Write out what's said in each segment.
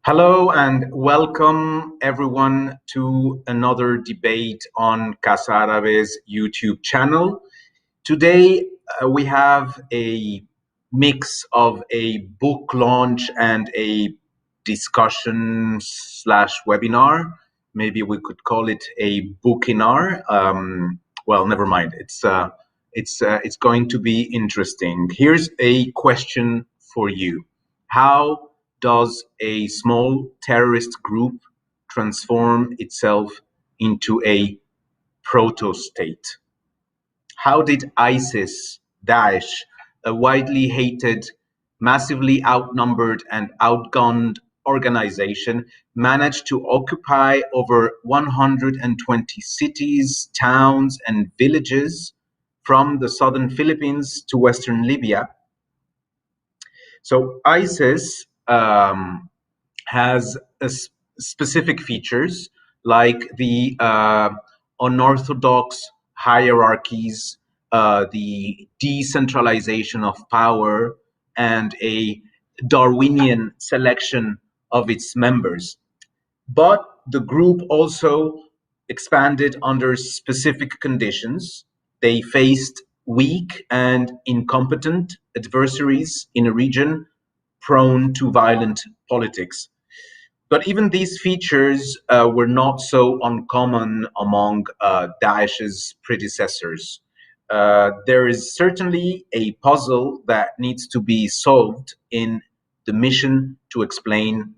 Hello and welcome everyone to another debate on Casa Árabe's YouTube channel. Today we have a mix of a book launch and a discussion slash webinar. Maybe we could call it a bookinar. Well, never mind. It's going to be interesting. Here's a question for you. How does a small terrorist group transform itself into a proto-state? How did ISIS, Daesh, a widely hated, massively outnumbered and outgunned organization, manage to occupy over 120 cities, towns, and villages from the southern Philippines to Western Libya? So ISIS has specific features like the unorthodox hierarchies, the decentralization of power, and a Darwinian selection of its members. But the group also expanded under specific conditions. They faced weak and incompetent adversaries in a region prone to violent politics. But even these features were not so uncommon among Daesh's predecessors. There is certainly a puzzle that needs to be solved in the mission to explain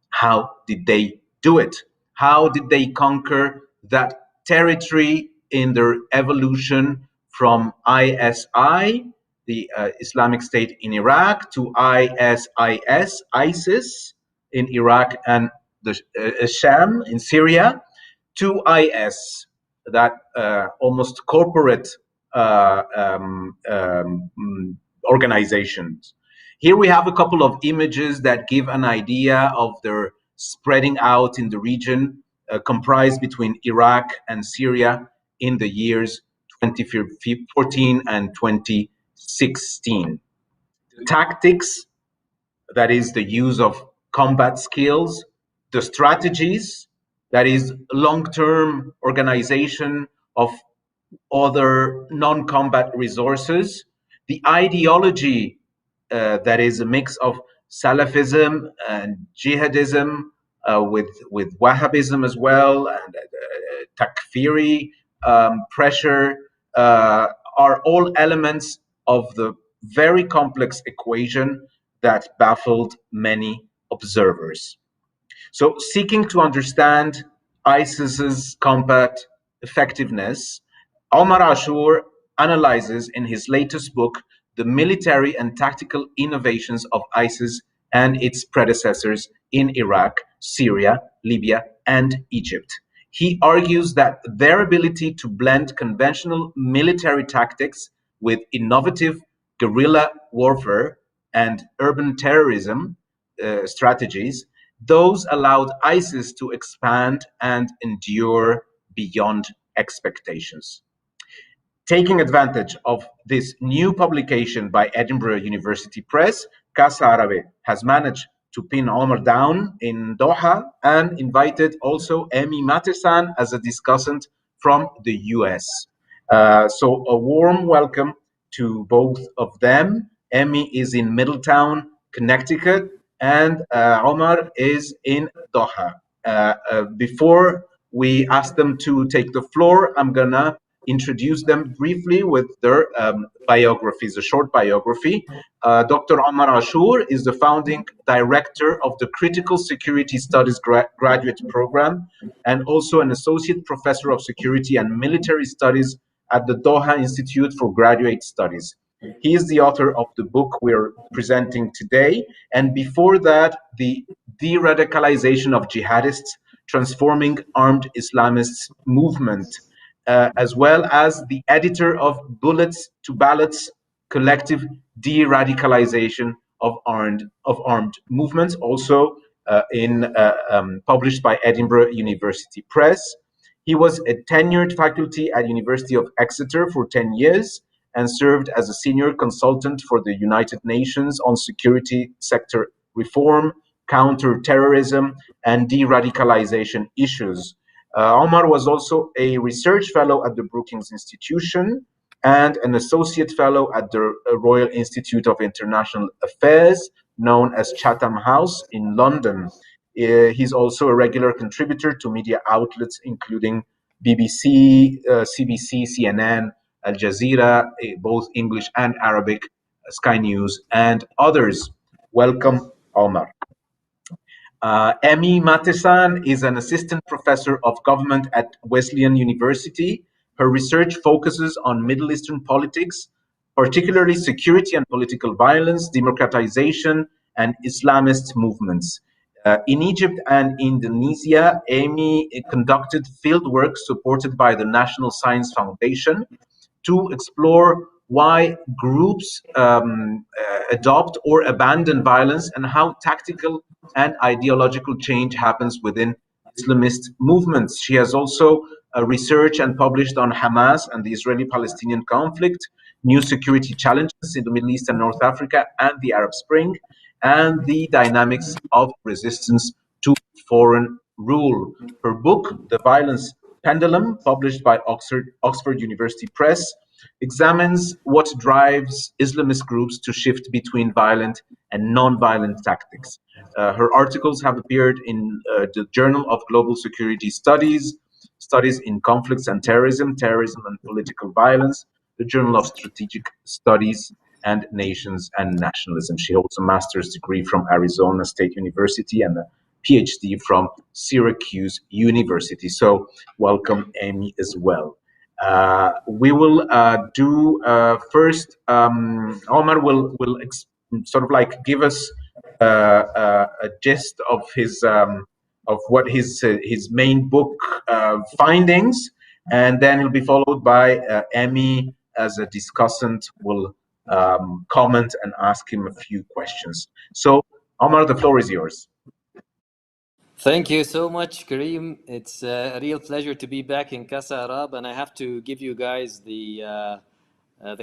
how did they do it? How did they conquer that territory in their evolution from ISI, the Islamic State in Iraq, to ISIS in Iraq and the Sham in Syria, to IS, that almost corporate organizations. Here we have a couple of images that give an idea of their spreading out in the region, comprised between Iraq and Syria in the years 2014 and 2016. The tactics, that is the use of combat skills, the strategies, that is long-term organization of other non-combat resources, the ideology, that is a mix of Salafism and jihadism with Wahhabism as well, and takfiri pressure, are all elements of the very complex equation that baffled many observers. So, seeking to understand ISIS's combat effectiveness, Omar Ashour analyzes in his latest book the military and tactical innovations of ISIS and its predecessors in Iraq, Syria, Libya, and Egypt. He argues that their ability to blend conventional military tactics with innovative guerrilla warfare and urban terrorism strategies, those allowed ISIS to expand and endure beyond expectations. Taking advantage of this new publication by Edinburgh University Press, Casa Árabe has managed to pin Omar down in Doha and invited also Emy Matesan as a discussant from the US. So a warm welcome to both of them. Emy is in Middletown, Connecticut, and Omar is in Doha. Before we ask them to take the floor, I'm gonna introduce them briefly with their biographies, a short biography. Dr. Omar Ashour is the founding director of the Critical Security Studies graduate program and also an associate professor of security and military studies at the Doha Institute for Graduate Studies. He is the author of the book we're presenting today, and before that, the de-radicalization of jihadists, transforming armed Islamists movement, as well as the editor of Bullets to Ballots, Collective De-Radicalization of Armed Movements, also published by Edinburgh University Press. He was a tenured faculty at University of Exeter for 10 years and served as a senior consultant for the United Nations on security sector reform, counter-terrorism, and de-radicalization issues. Omar was also a research fellow at the Brookings Institution and an associate fellow at the Royal Institute of International Affairs, known as Chatham House in London. He's also a regular contributor to media outlets including BBC, CBC, CNN, Al Jazeera, both English and Arabic, Sky News, and others. Welcome, Omar. Emy Matesan is an assistant professor of government at Wesleyan University. Her research focuses on Middle Eastern politics, particularly security and political violence, democratization, and Islamist movements. In Egypt and Indonesia, Emy conducted fieldwork supported by the National Science Foundation to explore why groups adopt or abandon violence and how tactical and ideological change happens within Islamist movements. She has also researched and published on Hamas and the Israeli-Palestinian conflict, new security challenges in the Middle East and North Africa, and the Arab Spring, and the dynamics of resistance to foreign rule. Her book, The Violence Pendulum, published by Oxford University Press, examines what drives Islamist groups to shift between violent and non-violent tactics. Her articles have appeared in the Journal of Global Security Studies, Studies in Conflicts and Terrorism, Terrorism and Political Violence, the Journal of Strategic Studies, and Nations and Nationalism. She holds a master's degree from Arizona State University and a PhD from Syracuse University. So welcome, Emy, as well. We will do first, Omar will sort of like give us a gist of his of what his main book findings, and then he'll be followed by Emy as a discussant will comment and ask him a few questions. So, Omar, the floor is yours. Thank you so much, Karim. It's a real pleasure to be back in Casa Árabe, and I have to give you guys the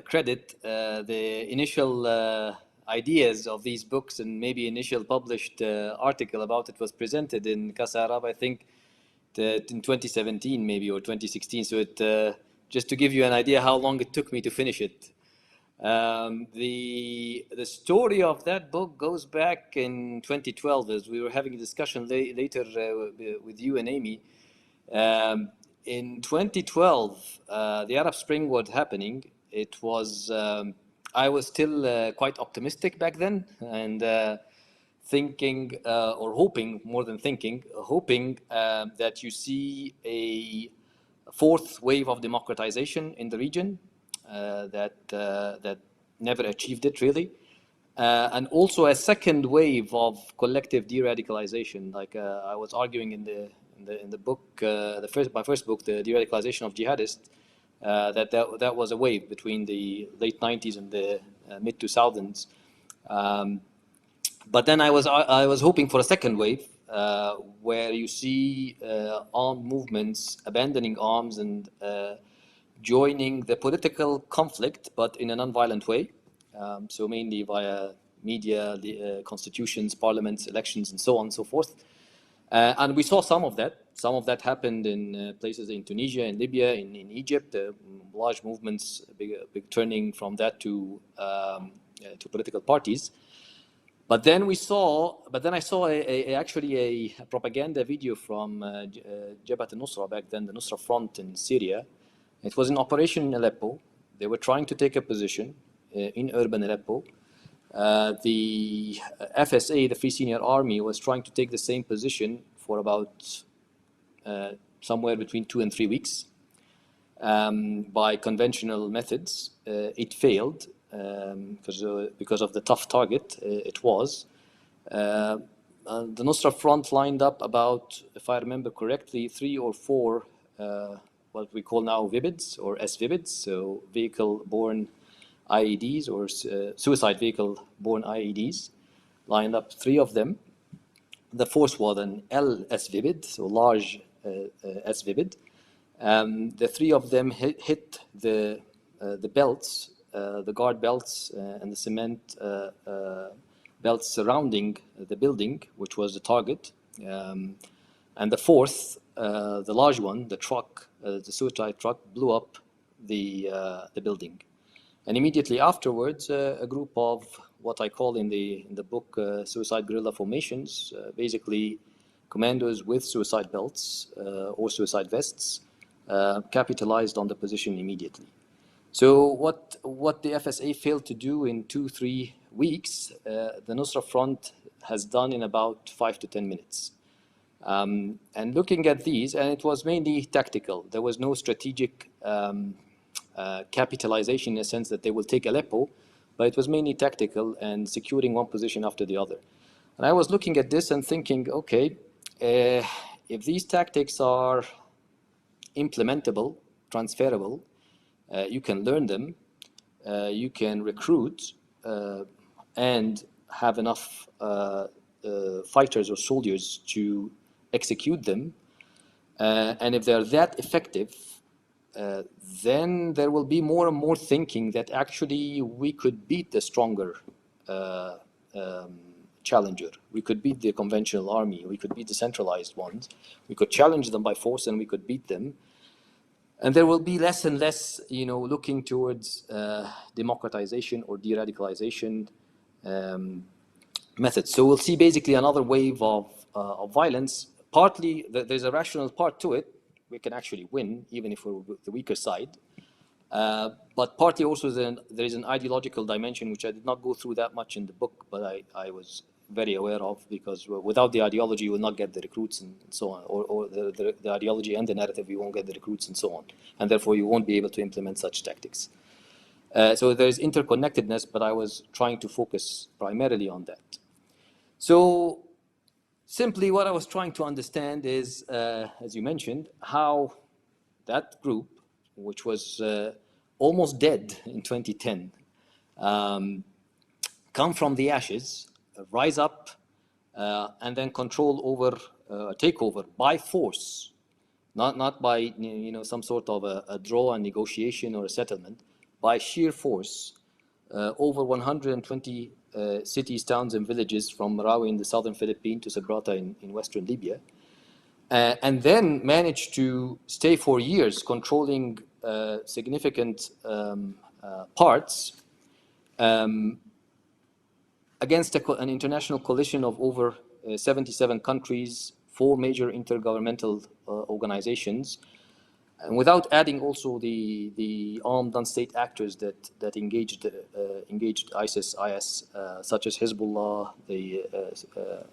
credit. The initial ideas of these books and maybe initial published article about it was presented in Casa Árabe, I think, in 2017 maybe, or 2016. So it just to give you an idea how long it took me to finish it. The story of that book goes back in 2012, as we were having a discussion later with you and Emy. In 2012, the Arab Spring was happening. It was I was still quite optimistic back then, and thinking or hoping, more than thinking, hoping that you see a fourth wave of democratization in the region. That never achieved it really, and also a second wave of collective de-radicalization. Like I was arguing in the book, my first book, the de-radicalization of jihadists, that was a wave between the late 90s and the mid 2000s. But then I was hoping for a second wave, where you see armed movements abandoning arms and joining the political conflict, but in a non-violent way. So mainly via media, the constitutions, parliaments, elections, and so on and so forth. And we saw some of that. Some of that happened in places in Tunisia, in Libya, in Egypt. Large movements, big turning from that to political parties. But then I saw actually a propaganda video from Jabhat al-Nusra back then, the Nusra Front in Syria. It was an operation in Aleppo. They were trying to take a position in urban Aleppo. The FSA, the Free Senior Army, was trying to take the same position for about somewhere between 2 and 3 weeks by conventional methods. It failed because of the tough target it was. The Nusra Front lined up about, if I remember correctly, 3 or 4 what we call now VIBIDs or SVIBIDs, so vehicle-borne IEDs or suicide vehicle-borne IEDs, lined up 3 of them. The fourth was an LSVIBID, so large SVIBID. The 3 of them hit the belts, the guard belts and the cement belts surrounding the building, which was the target. And the fourth, the large one, the truck, the suicide truck, blew up the building. And immediately afterwards, a group of what I call in the book suicide guerrilla formations, basically commandos with suicide belts or suicide vests, capitalized on the position immediately. So what the FSA failed to do in 2-3 weeks, the Nusra Front has done in about 5 to 10 minutes. And looking at these, and it was mainly tactical. There was no strategic capitalization in the sense that they will take Aleppo, but it was mainly tactical and securing one position after the other. And I was looking at this and thinking, okay, if these tactics are implementable, transferable, you can learn them, you can recruit and have enough fighters or soldiers to execute them, and if they're that effective, then there will be more and more thinking that actually we could beat the stronger challenger. We could beat the conventional army. We could beat the centralized ones. We could challenge them by force and we could beat them. And there will be less and less, looking towards democratization or de-radicalization methods. So we'll see basically another wave of violence. Partly, there's a rational part to it. We can actually win, even if we're the weaker side. But partly also there is an ideological dimension, which I did not go through that much in the book, but I was very aware of, because without the ideology, you will not get the recruits and so on, or the ideology and the narrative, you won't get the recruits and so on. And therefore, you won't be able to implement such tactics. So there is interconnectedness, but I was trying to focus primarily on that. So simply what I was trying to understand is, as you mentioned, how that group, which was almost dead in 2010, come from the ashes, rise up, and then control over, take over by force, not by some sort of a draw and negotiation or a settlement, by sheer force, over 120 cities, towns, and villages from Marawi in the southern Philippines to Sabrata in Western Libya, and then managed to stay for years controlling significant parts against an international coalition of over 77 countries, 4 major intergovernmental organizations, and without adding also the armed non-state actors that engaged ISIS, IS, such as Hezbollah, the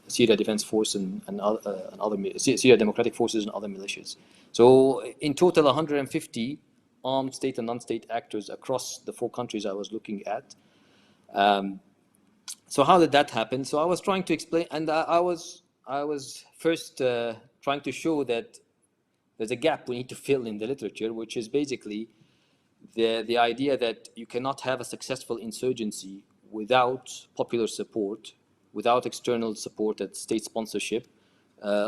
Syria Defense Force, and other Syria Democratic Forces and other militias. So in total, 150 armed state and non-state actors across the 4 countries I was looking at. So how did that happen? So I was trying to explain, and I was first trying to show that there's a gap we need to fill in the literature, which is basically the idea that you cannot have a successful insurgency without popular support, without external support at state sponsorship,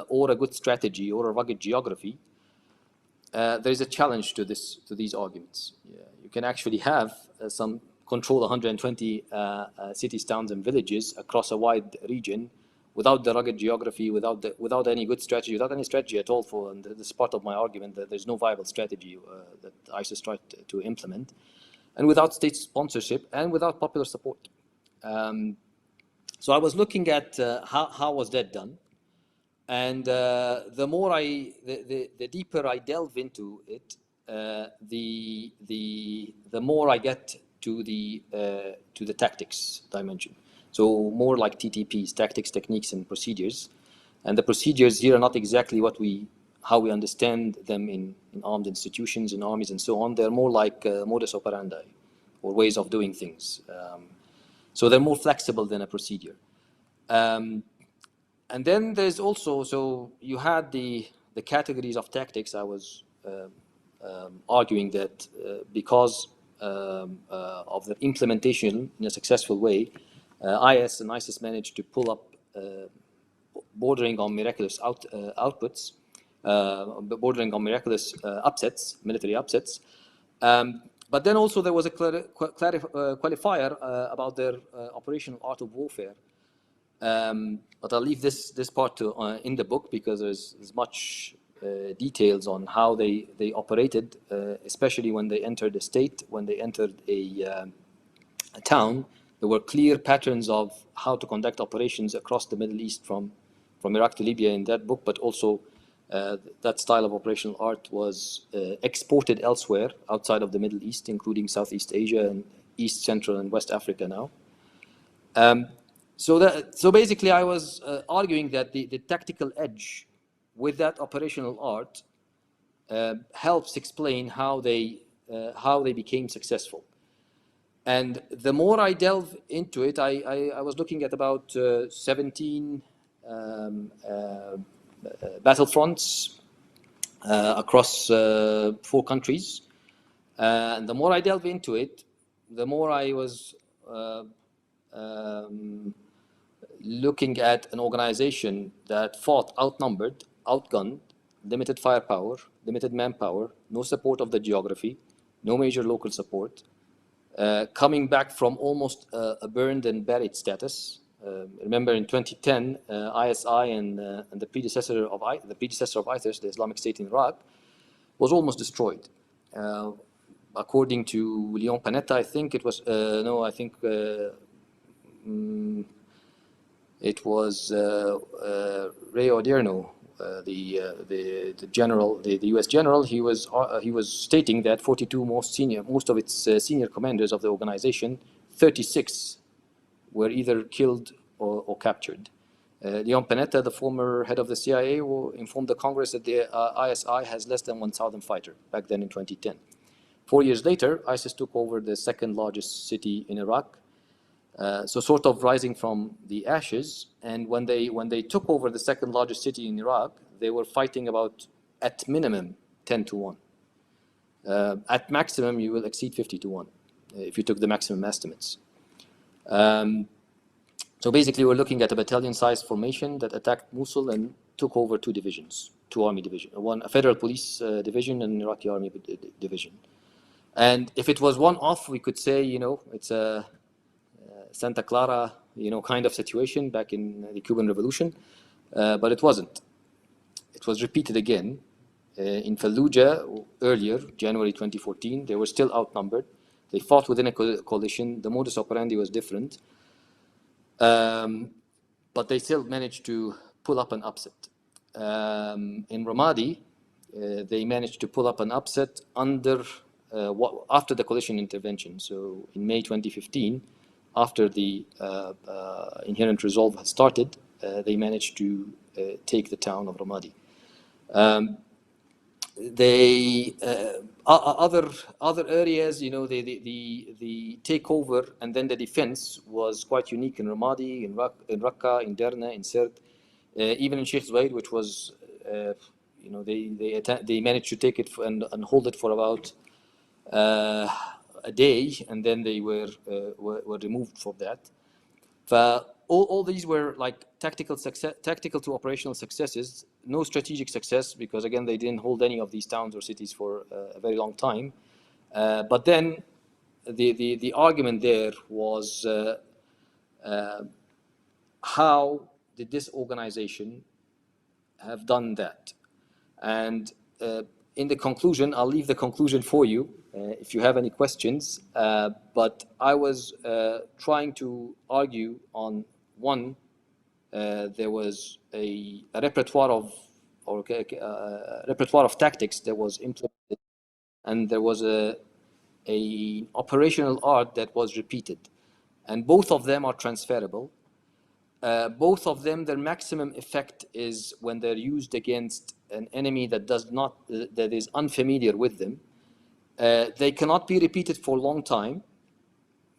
or a good strategy or a rugged geography. There is a challenge to these arguments. You can actually have some control 120 cities, towns, and villages across a wide region without the rugged geography, without any good strategy, without any strategy at all. And this is part of my argument that there's no viable strategy that ISIS tried to implement, and without state sponsorship and without popular support. So I was looking at how was that done, and the deeper I delve into it, the more I get to the tactics dimension. So more like TTPs, tactics, techniques, and procedures. And the procedures here are not exactly how we understand them in armed institutions, in armies, and so on. They're more like modus operandi, or ways of doing things. So they're more flexible than a procedure. And then there's also, so you had the categories of tactics. I was arguing that because of the implementation in a successful way, IS and ISIS managed to pull up bordering on miraculous outputs, bordering on miraculous upsets, military upsets. But then also there was a qualifier about their operational art of warfare, But I'll leave this part to, in the book, because there's much details on how they operated, especially when they entered a state, when they entered a town. There were clear patterns of how to conduct operations across the Middle East from Iraq to Libya in that book, but also that style of operational art was exported elsewhere outside of the Middle East, including Southeast Asia and East, Central, and West Africa now. So basically, I was arguing that the tactical edge with that operational art helps explain how they became successful. And the more I delve into it, I was looking at about 17 battlefronts across 4 countries. And the more I delve into it, the more I was looking at an organization that fought outnumbered, outgunned, limited firepower, limited manpower, no support of the geography, no major local support, coming back from almost a burned and buried status. Remember, in 2010, ISI and the predecessor of ISIS, the Islamic State in Iraq, was almost destroyed. According to Leon Panetta, I think it was it was Ray Odierno, the general, the U.S. general. He was stating that 42 most of its senior commanders of the organization, 36 were either killed or captured. Leon Panetta, the former head of the CIA, informed the Congress that the ISI has less than 1,000 fighters back then in 2010. 4 years later, ISIS took over the second largest city in Iraq. So sort of rising from the ashes, and when they took over the second largest city in Iraq, they were fighting about, at minimum, 10 to 1. At maximum, you will exceed 50 to 1, if you took the maximum estimates. So basically, we're looking at a battalion-sized formation that attacked Mosul and took over 2 divisions, 2 army divisions, a federal police division and an Iraqi army division. And if it was one-off, we could say, it's a Santa Clara, kind of situation back in the Cuban Revolution, but it wasn't. It was repeated again in Fallujah earlier, January 2014. They were still outnumbered. They fought within a coalition. The modus operandi was different, but they still managed to pull up an upset. In Ramadi, they managed to pull up an upset after the coalition intervention. So in May 2015. After the inherent resolve had started, they managed to take the town of Ramadi. Other areas, the takeover and then the defense was quite unique in Ramadi, in Raqqa, in Derna, in Sirte, even in Sheikh Zayed, which was, they managed to take it and hold it for about a day, and then they were removed from that. All these were like tactical to operational successes, no strategic success, because again they didn't hold any of these towns or cities for a very long time. But then the argument there was how did this organization have done that? And in the conclusion, I'll leave the conclusion for you if you have any questions. But I was trying to argue on one, there was a repertoire of tactics that was implemented, and there was a operational art that was repeated, and both of them are transferable. Both of them, their maximum effect is when they're used against an enemy that is unfamiliar with them. They cannot be repeated for a long time.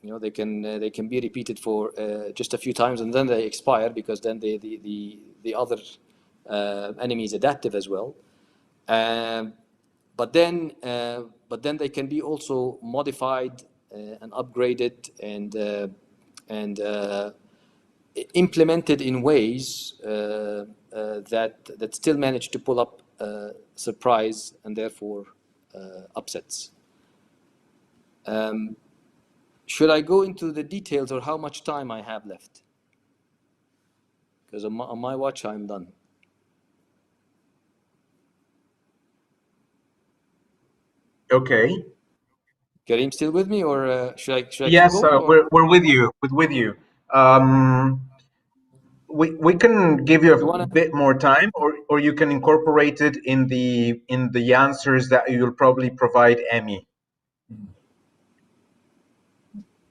They can be repeated for just a few times, and then they expire, because then the other enemy is adaptive as well. But then they can be also modified and upgraded and implemented in ways that still manage to pull up surprise and therefore upsets. Should I go into the details, or how much time I have left? because on my watch I'm done. Okay. Karim, still with me, or should I keep Yes, going? Or we're with you. With you. We can give you you a wanna? bit more time, or you can incorporate it in the answers that you'll probably provide Emy.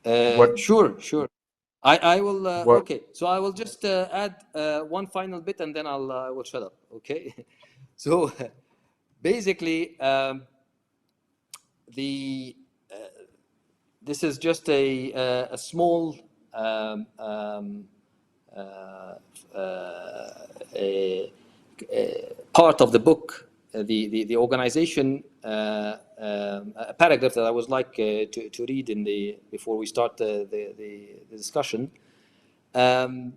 What Sure, sure. I will. what? Okay, so I will just add one final bit, and then I will shut up. Okay. So basically, this is just a small part of the book, the organization, a paragraph that I would like to read before we start the discussion. In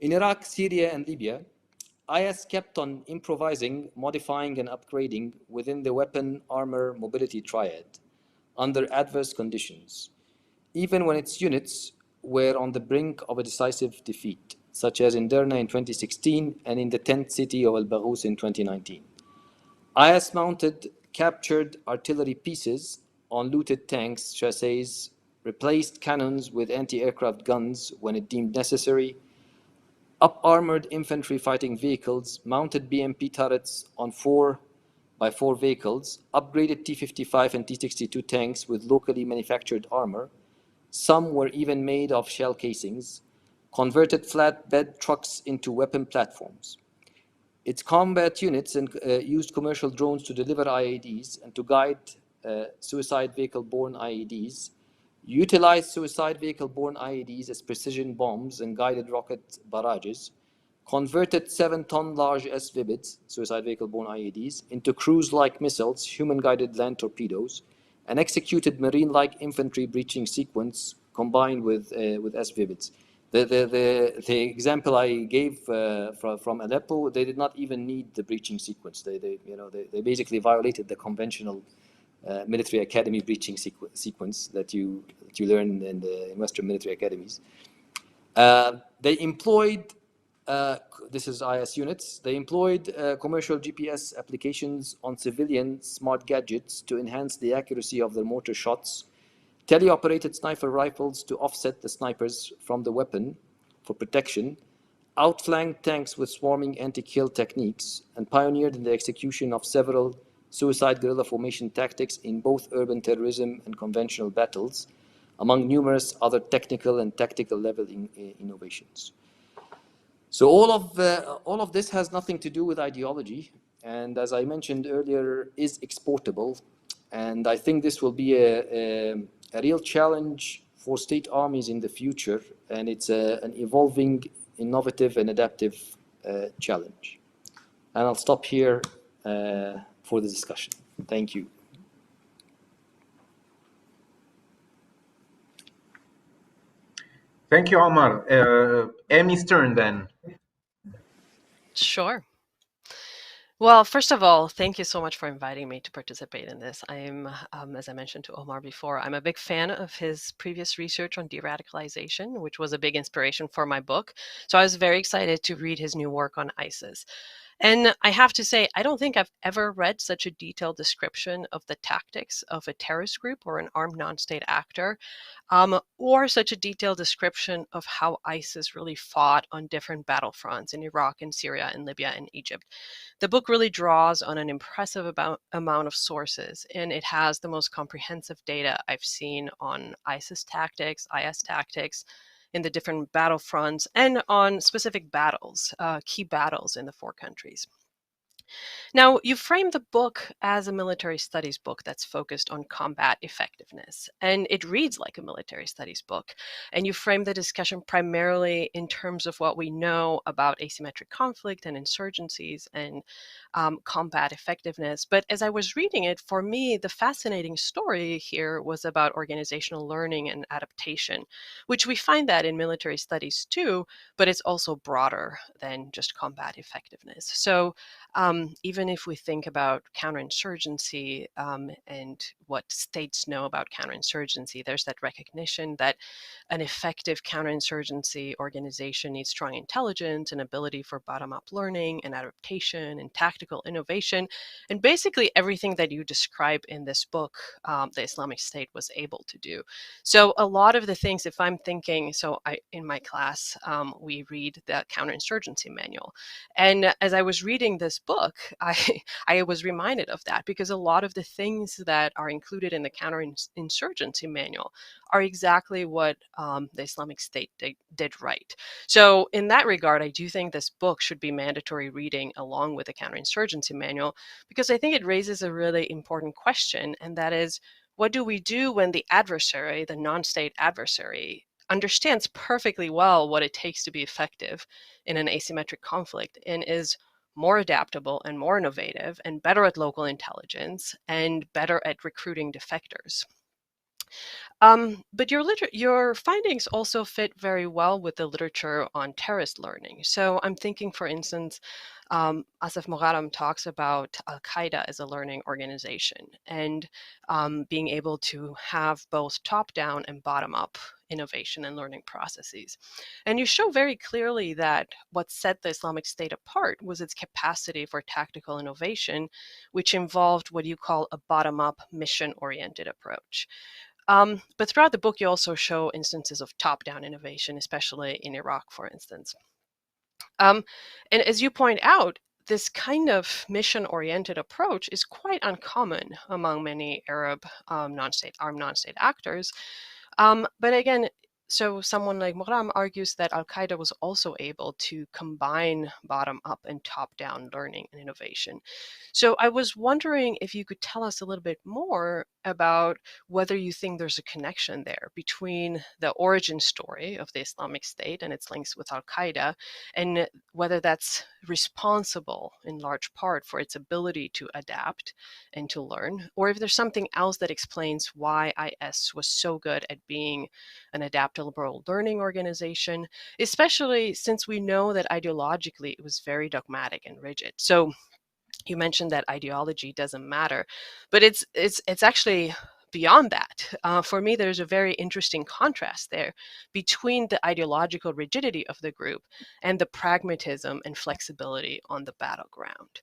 Iraq, Syria, and Libya, IS kept on improvising, modifying, and upgrading within the weapon armor mobility triad under adverse conditions, even when its units were on the brink of a decisive defeat, such as in Derna in 2016 and in the tent city of Al-Baghous in 2019. IS mounted captured artillery pieces on looted tanks, chassis, replaced cannons with anti-aircraft guns when it deemed necessary, up-armored infantry fighting vehicles, mounted BMP turrets on 4x4 vehicles, upgraded T-55 and T-62 tanks with locally manufactured armor. Some were even made of shell casings, converted flatbed trucks into weapon platforms. Its combat units used commercial drones to deliver IEDs and to guide suicide vehicle-borne IEDs, utilized suicide vehicle-borne IEDs as precision bombs and guided rocket barrages, converted 7-ton large SVIBIDs, suicide vehicle-borne IEDs, into cruise-like missiles, human-guided land torpedoes, and executed marine-like infantry breaching sequence combined with SVIBIDs. The example I gave from Aleppo, they did not even need the breaching sequence. They basically violated the conventional military academy breaching sequence that you learn in Western military academies. They employed, this is IS units, they employed commercial GPS applications on civilian smart gadgets to enhance the accuracy of their mortar shots, teleoperated sniper rifles to offset the snipers from the weapon for protection, outflanked tanks with swarming anti-kill techniques, and pioneered in the execution of several suicide guerrilla formation tactics in both urban terrorism and conventional battles, among numerous other technical and tactical level innovations. So all of this has nothing to do with ideology, and as I mentioned earlier, is exportable. And I think this will be a real challenge for state armies in the future, and it's an evolving, innovative, and adaptive challenge. And I'll stop here for the discussion. Thank you. Thank you, Omar. Emy's turn then. Sure. Well, first of all, thank you so much for inviting me to participate in this. I'm, as I mentioned to Omar before, I'm a big fan of his previous research on de-radicalization, which was a big inspiration for my book. So I was very excited to read his new work on ISIS. And I have to say, I don't think I've ever read such a detailed description of the tactics of a terrorist group or an armed non-state actor, or such a detailed description of how ISIS really fought on different battlefronts in Iraq and Syria and Libya and Egypt. The book really draws on an impressive amount of sources, and it has the most comprehensive data I've seen on ISIS tactics, IS tactics, in the different battlefronts, and on specific battles, key battles in the 4 countries. Now, you framed the book as a military studies book that's focused on combat effectiveness, and it reads like a military studies book. And you framed the discussion primarily in terms of what we know about asymmetric conflict and insurgencies and combat effectiveness. But as I was reading it, for me, the fascinating story here was about organizational learning and adaptation, which we find that in military studies too, but it's also broader than just combat effectiveness. So even if we think about counterinsurgency and what states know about counterinsurgency. There's that recognition that an effective counterinsurgency organization needs strong intelligence and ability for bottom-up learning and adaptation and tactical innovation. And basically everything that you describe in this book, the Islamic State was able to do. So a lot of the things, if I'm thinking, in my class, we read the counterinsurgency manual. And as I was reading this book, I was reminded of that, because a lot of the things that are included in the counterinsurgency manual are exactly what the Islamic State did right. So in that regard, I do think this book should be mandatory reading along with the counterinsurgency manual, because I think it raises a really important question, and that is, what do we do when the adversary, the non-state adversary, understands perfectly well what it takes to be effective in an asymmetric conflict and is more adaptable and more innovative and better at local intelligence and better at recruiting defectors? But your findings also fit very well with the literature on terrorist learning. So I'm thinking, for instance, Asaf Mogharam talks about Al-Qaeda as a learning organization, and being able to have both top-down and bottom-up innovation and learning processes. And you show very clearly that what set the Islamic State apart was its capacity for tactical innovation, which involved what you call a bottom-up mission-oriented approach. But throughout the book, you also show instances of top-down innovation, especially in Iraq, for instance. And as you point out, this kind of mission-oriented approach is quite uncommon among many Arab armed non-state actors. But again, so someone like Mughram argues that Al-Qaeda was also able to combine bottom-up and top-down learning and innovation. So I was wondering if you could tell us a little bit more about whether you think there's a connection there between the origin story of the Islamic State and its links with Al-Qaeda, and whether that's responsible in large part for its ability to adapt and to learn, or if there's something else that explains why IS was so good at being an adaptable learning organization, especially since we know that ideologically it was very dogmatic and rigid. So you mentioned that ideology doesn't matter, but it's actually beyond that. For me, there's a very interesting contrast there between the ideological rigidity of the group and the pragmatism and flexibility on the battleground.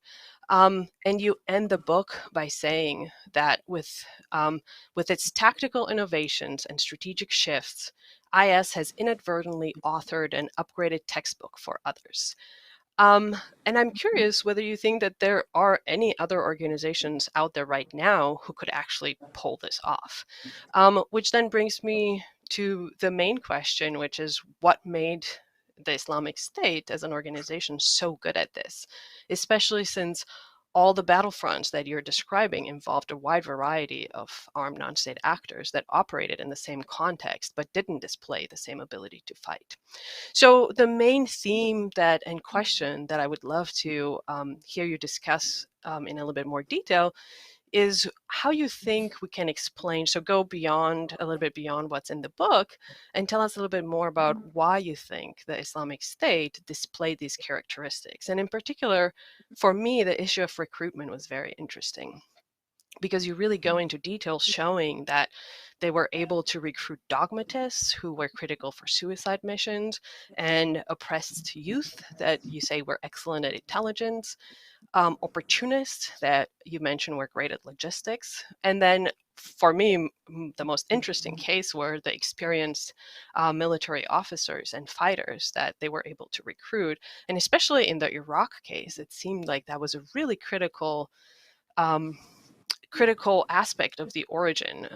And you end the book by saying that with its tactical innovations and strategic shifts, IS has inadvertently authored an upgraded textbook for others. And I'm curious whether you think that there are any other organizations out there right now who could actually pull this off. Which then brings me to the main question, which is what made the Islamic State as an organization so good at this, especially since all the battlefronts that you're describing involved a wide variety of armed non-state actors that operated in the same context but didn't display the same ability to fight. So the main theme and question that I would love to hear you discuss in a little bit more detail is how you think we can explain, so go beyond, a little bit beyond what's in the book, and tell us a little bit more about why you think the Islamic State displayed these characteristics. And in particular, for me, the issue of recruitment was very interesting, because you really go into details showing that they were able to recruit dogmatists who were critical for suicide missions, and oppressed youth that you say were excellent at intelligence, opportunists that you mentioned were great at logistics. And then for me, the most interesting case were the experienced military officers and fighters that they were able to recruit. And especially in the Iraq case, it seemed like that was a really critical aspect of the origin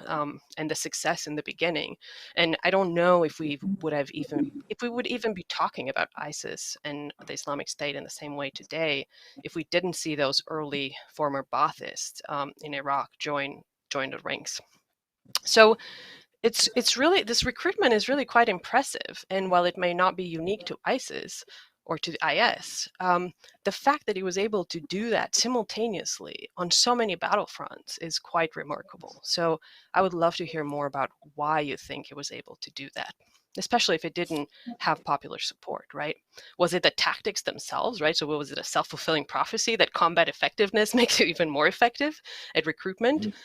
and the success in the beginning. And I don't know if we would even be talking about ISIS and the Islamic State in the same way today if we didn't see those early former Baathists in Iraq join the ranks. So it's really, this recruitment is really quite impressive. And while it may not be unique to ISIS or to IS, the fact that he was able to do that simultaneously on so many battlefronts is quite remarkable. So I would love to hear more about why you think he was able to do that, especially if it didn't have popular support, right? Was it the tactics themselves, right? So was it a self-fulfilling prophecy that combat effectiveness makes you even more effective at recruitment?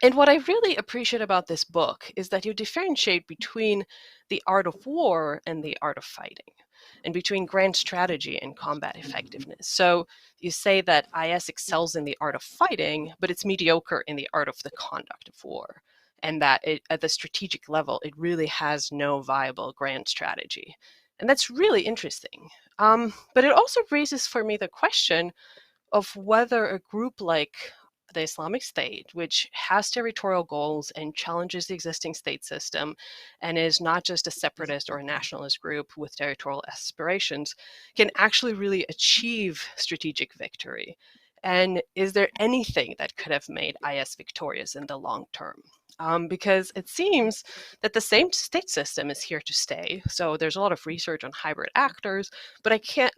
And what I really appreciate about this book is that you differentiate between the art of war and the art of fighting, and between grand strategy and combat effectiveness. So you say that IS excels in the art of fighting, but it's mediocre in the art of the conduct of war, and that at the strategic level, it really has no viable grand strategy. And that's really interesting. But it also raises for me the question of whether a group like the Islamic State, which has territorial goals and challenges the existing state system, and is not just a separatist or a nationalist group with territorial aspirations, can actually really achieve strategic victory. And is there anything that could have made IS victorious in the long term? Because it seems that the same state system is here to stay. So there's a lot of research on hybrid actors, but I can't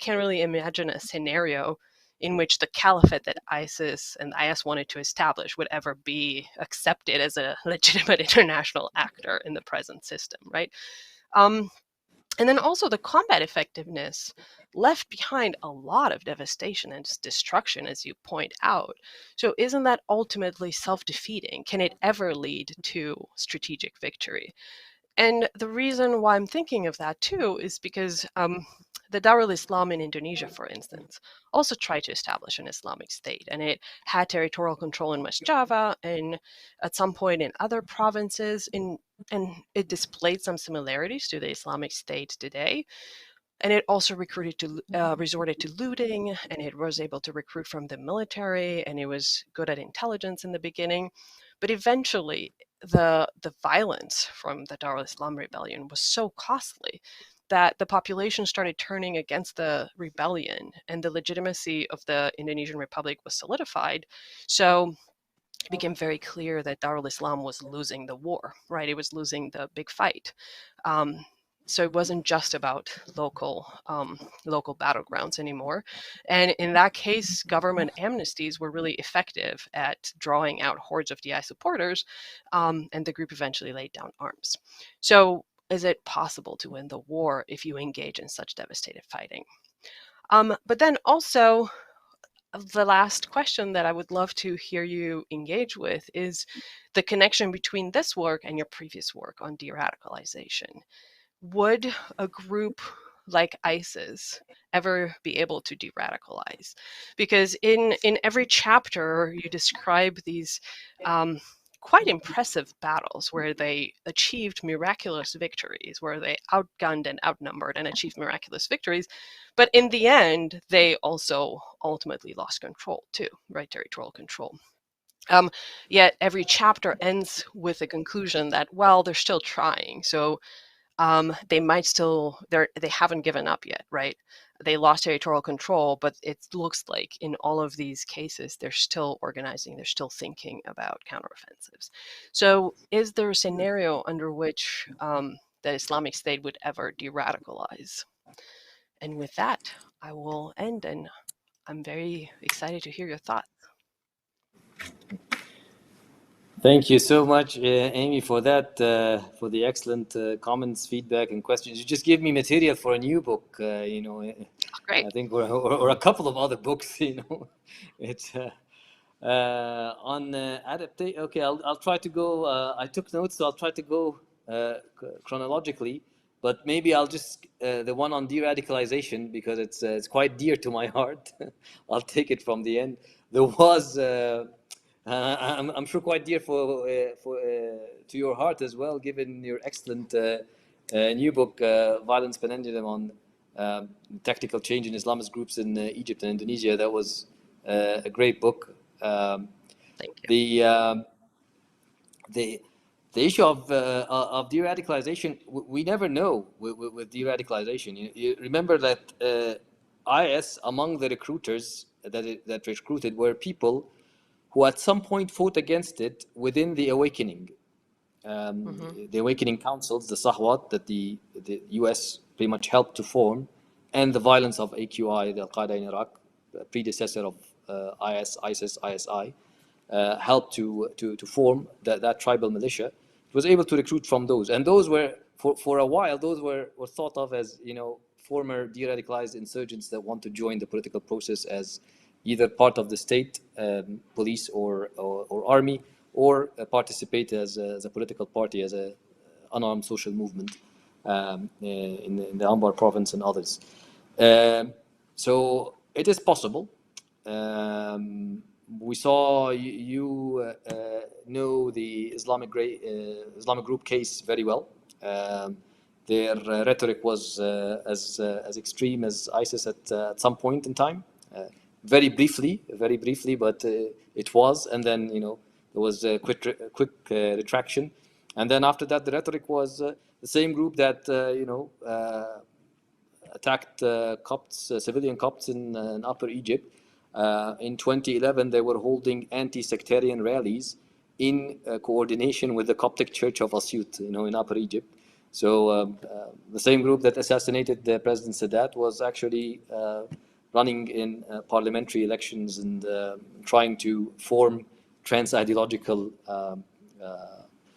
really imagine a scenario in which the caliphate that ISIS and IS wanted to establish would ever be accepted as a legitimate international actor in the present system, right? And then also the combat effectiveness left behind a lot of devastation and destruction, as you point out. So isn't that ultimately self-defeating? Can it ever lead to strategic victory? And the reason why I'm thinking of that too is because the Darul Islam in Indonesia, for instance, also tried to establish an Islamic state, and it had territorial control in West Java and at some point in other provinces, and it displayed some similarities to the Islamic State today. And it also resorted to looting, and it was able to recruit from the military, and it was good at intelligence in the beginning. But eventually, the violence from the Darul Islam rebellion was so costly that the population started turning against the rebellion, and the legitimacy of the Indonesian Republic was solidified. So it became very clear that Darul Islam was losing the war, right? It was losing the big fight. So it wasn't just about local battlegrounds anymore. And in that case, government amnesties were really effective at drawing out hordes of DI supporters, and the group eventually laid down arms. So is it possible to win the war if you engage in such devastating fighting? But then also, the last question that I would love to hear you engage with is the connection between this work and your previous work on de-radicalization. Would a group like ISIS ever be able to de-radicalize? Because in every chapter, you describe these quite impressive battles where they achieved miraculous victories, where they outgunned and outnumbered and achieved miraculous victories. But in the end, they also ultimately lost control too, right? Territorial control. Yet every chapter ends with a conclusion that, well, they're still trying. So they might still, they haven't given up yet, right? They lost territorial control, but it looks like in all of these cases, they're still organizing, they're still thinking about counteroffensives. So is there a scenario under which the Islamic State would ever de-radicalize? And with that, I will end, and I'm very excited to hear your thoughts. Thank you so much, Amy, for that, for the excellent comments, feedback, and questions. You just give me material for a new book, Great. I think, or a couple of other books, It's on adaptation. Okay, I'll try to go. I took notes, so I'll try to go chronologically. But maybe I'll just the one on de-radicalization, because it's quite dear to my heart. I'll take it from the end. There was. I'm sure quite dear to your heart as well, given your excellent new book, Violence Pendulum, on tactical change in Islamist groups in Egypt and Indonesia. That was a great book. Thank you. The issue of de-radicalization, we never know with de-radicalization. You remember that IS, among the recruiters that recruited, were people who at some point fought against it within the awakening. The awakening councils, the Sahwat, that the US pretty much helped to form, and the violence of AQI, the Al-Qaeda in Iraq, the predecessor of ISIS, ISI, helped to form that tribal militia. It was able to recruit from those. And those were, for a while, those were thought of as, former de-radicalized insurgents that want to join the political process as either part of the state, police or army, or participate as a political party, as an unarmed social movement in the Anbar province and others. So it is possible. We saw, you know the Islamic group case very well. Their rhetoric was as extreme as ISIS at some point in time. Very briefly, but it was, and then there was a quick retraction, and then after that, the rhetoric was the same group that attacked Copts, civilian Copts in Upper Egypt. In 2011, they were holding anti-sectarian rallies in coordination with the Coptic Church of Asyut, in Upper Egypt. So the same group that assassinated President Sadat was actually running in parliamentary elections and trying to form trans-ideological.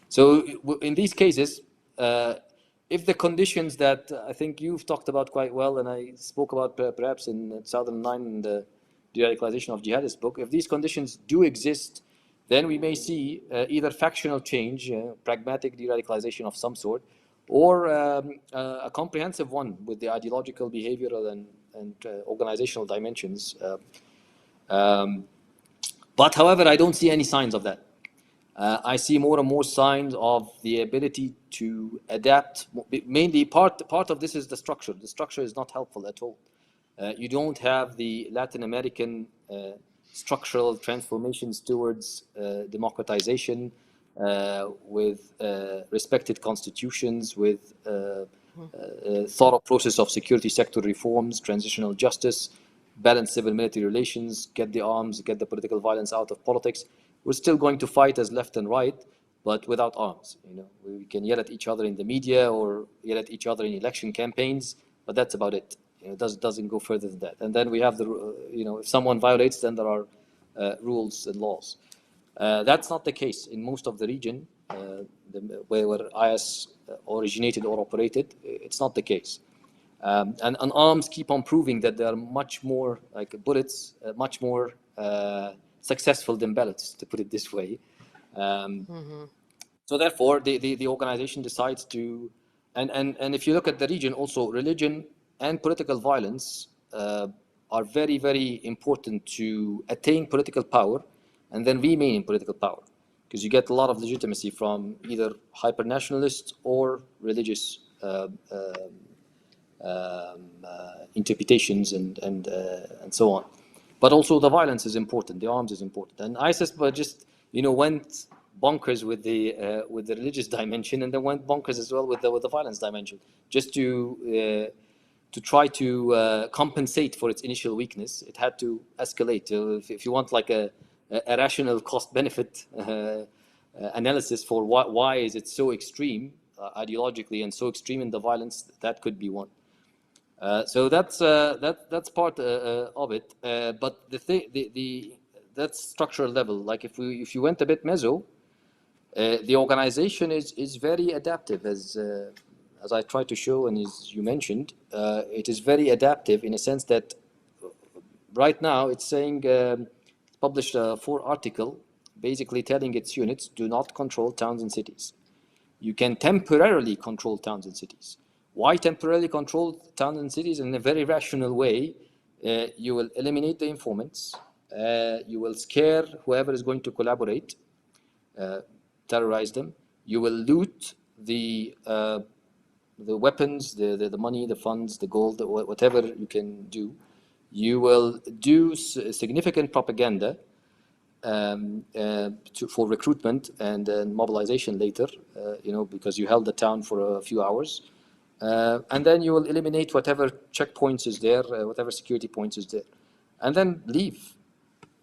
So in these cases, if the conditions that I think you've talked about quite well, and I spoke about perhaps in 2009 in the De-Radicalization of Jihadist book, if these conditions do exist, then we may see either factional change, pragmatic de-radicalization of some sort, or a comprehensive one with the ideological, behavioral, and organizational dimensions. But however, I don't see any signs of that. I see more and more signs of the ability to adapt. Mainly part of this is the structure. The structure is not helpful at all. You don't have the Latin American structural transformations towards democratization, with respected constitutions, with thorough process of security sector reforms, transitional justice, balanced civil-military relations, get the arms, get the political violence out of politics. We're still going to fight as left and right, but without arms. We can yell at each other in the media or yell at each other in election campaigns, but that's about it. It doesn't go further than that. And then we have if someone violates, then there are rules and laws. That's not the case in most of the region where IS originated or operated. It's not the case. And arms keep on proving that they are much more, like bullets, much more successful than ballots, to put it this way. So therefore, the organization decides to, and if you look at the region, also religion and political violence are very, very important to attain political power and then remain in political power, because you get a lot of legitimacy from either hyper-nationalist or religious interpretations and so on. But also the violence is important, the arms is important. And ISIS just went bonkers with the religious dimension, and then went bonkers as well with the violence dimension, just to try to compensate for its initial weakness. It had to escalate. If you want like a rational cost-benefit analysis for why is it so extreme ideologically and so extreme in the violence, that could be one. So that's part of it. But that's structural level. Like if you went a bit meso, the organization is very adaptive, as I tried to show and as you mentioned. It is very adaptive in a sense that right now it's saying, published a 4 article basically telling its units, do not control towns and cities. You can temporarily control towns and cities. Why temporarily control towns and cities? In a very rational way. You will eliminate the informants. You will scare whoever is going to collaborate, terrorize them. You will loot the weapons, the money, the funds, the gold, whatever you can do. You will do significant propaganda for recruitment and mobilization later, because you held the town for a few hours. And then you will eliminate whatever checkpoints is there, whatever security points is there. And then leave.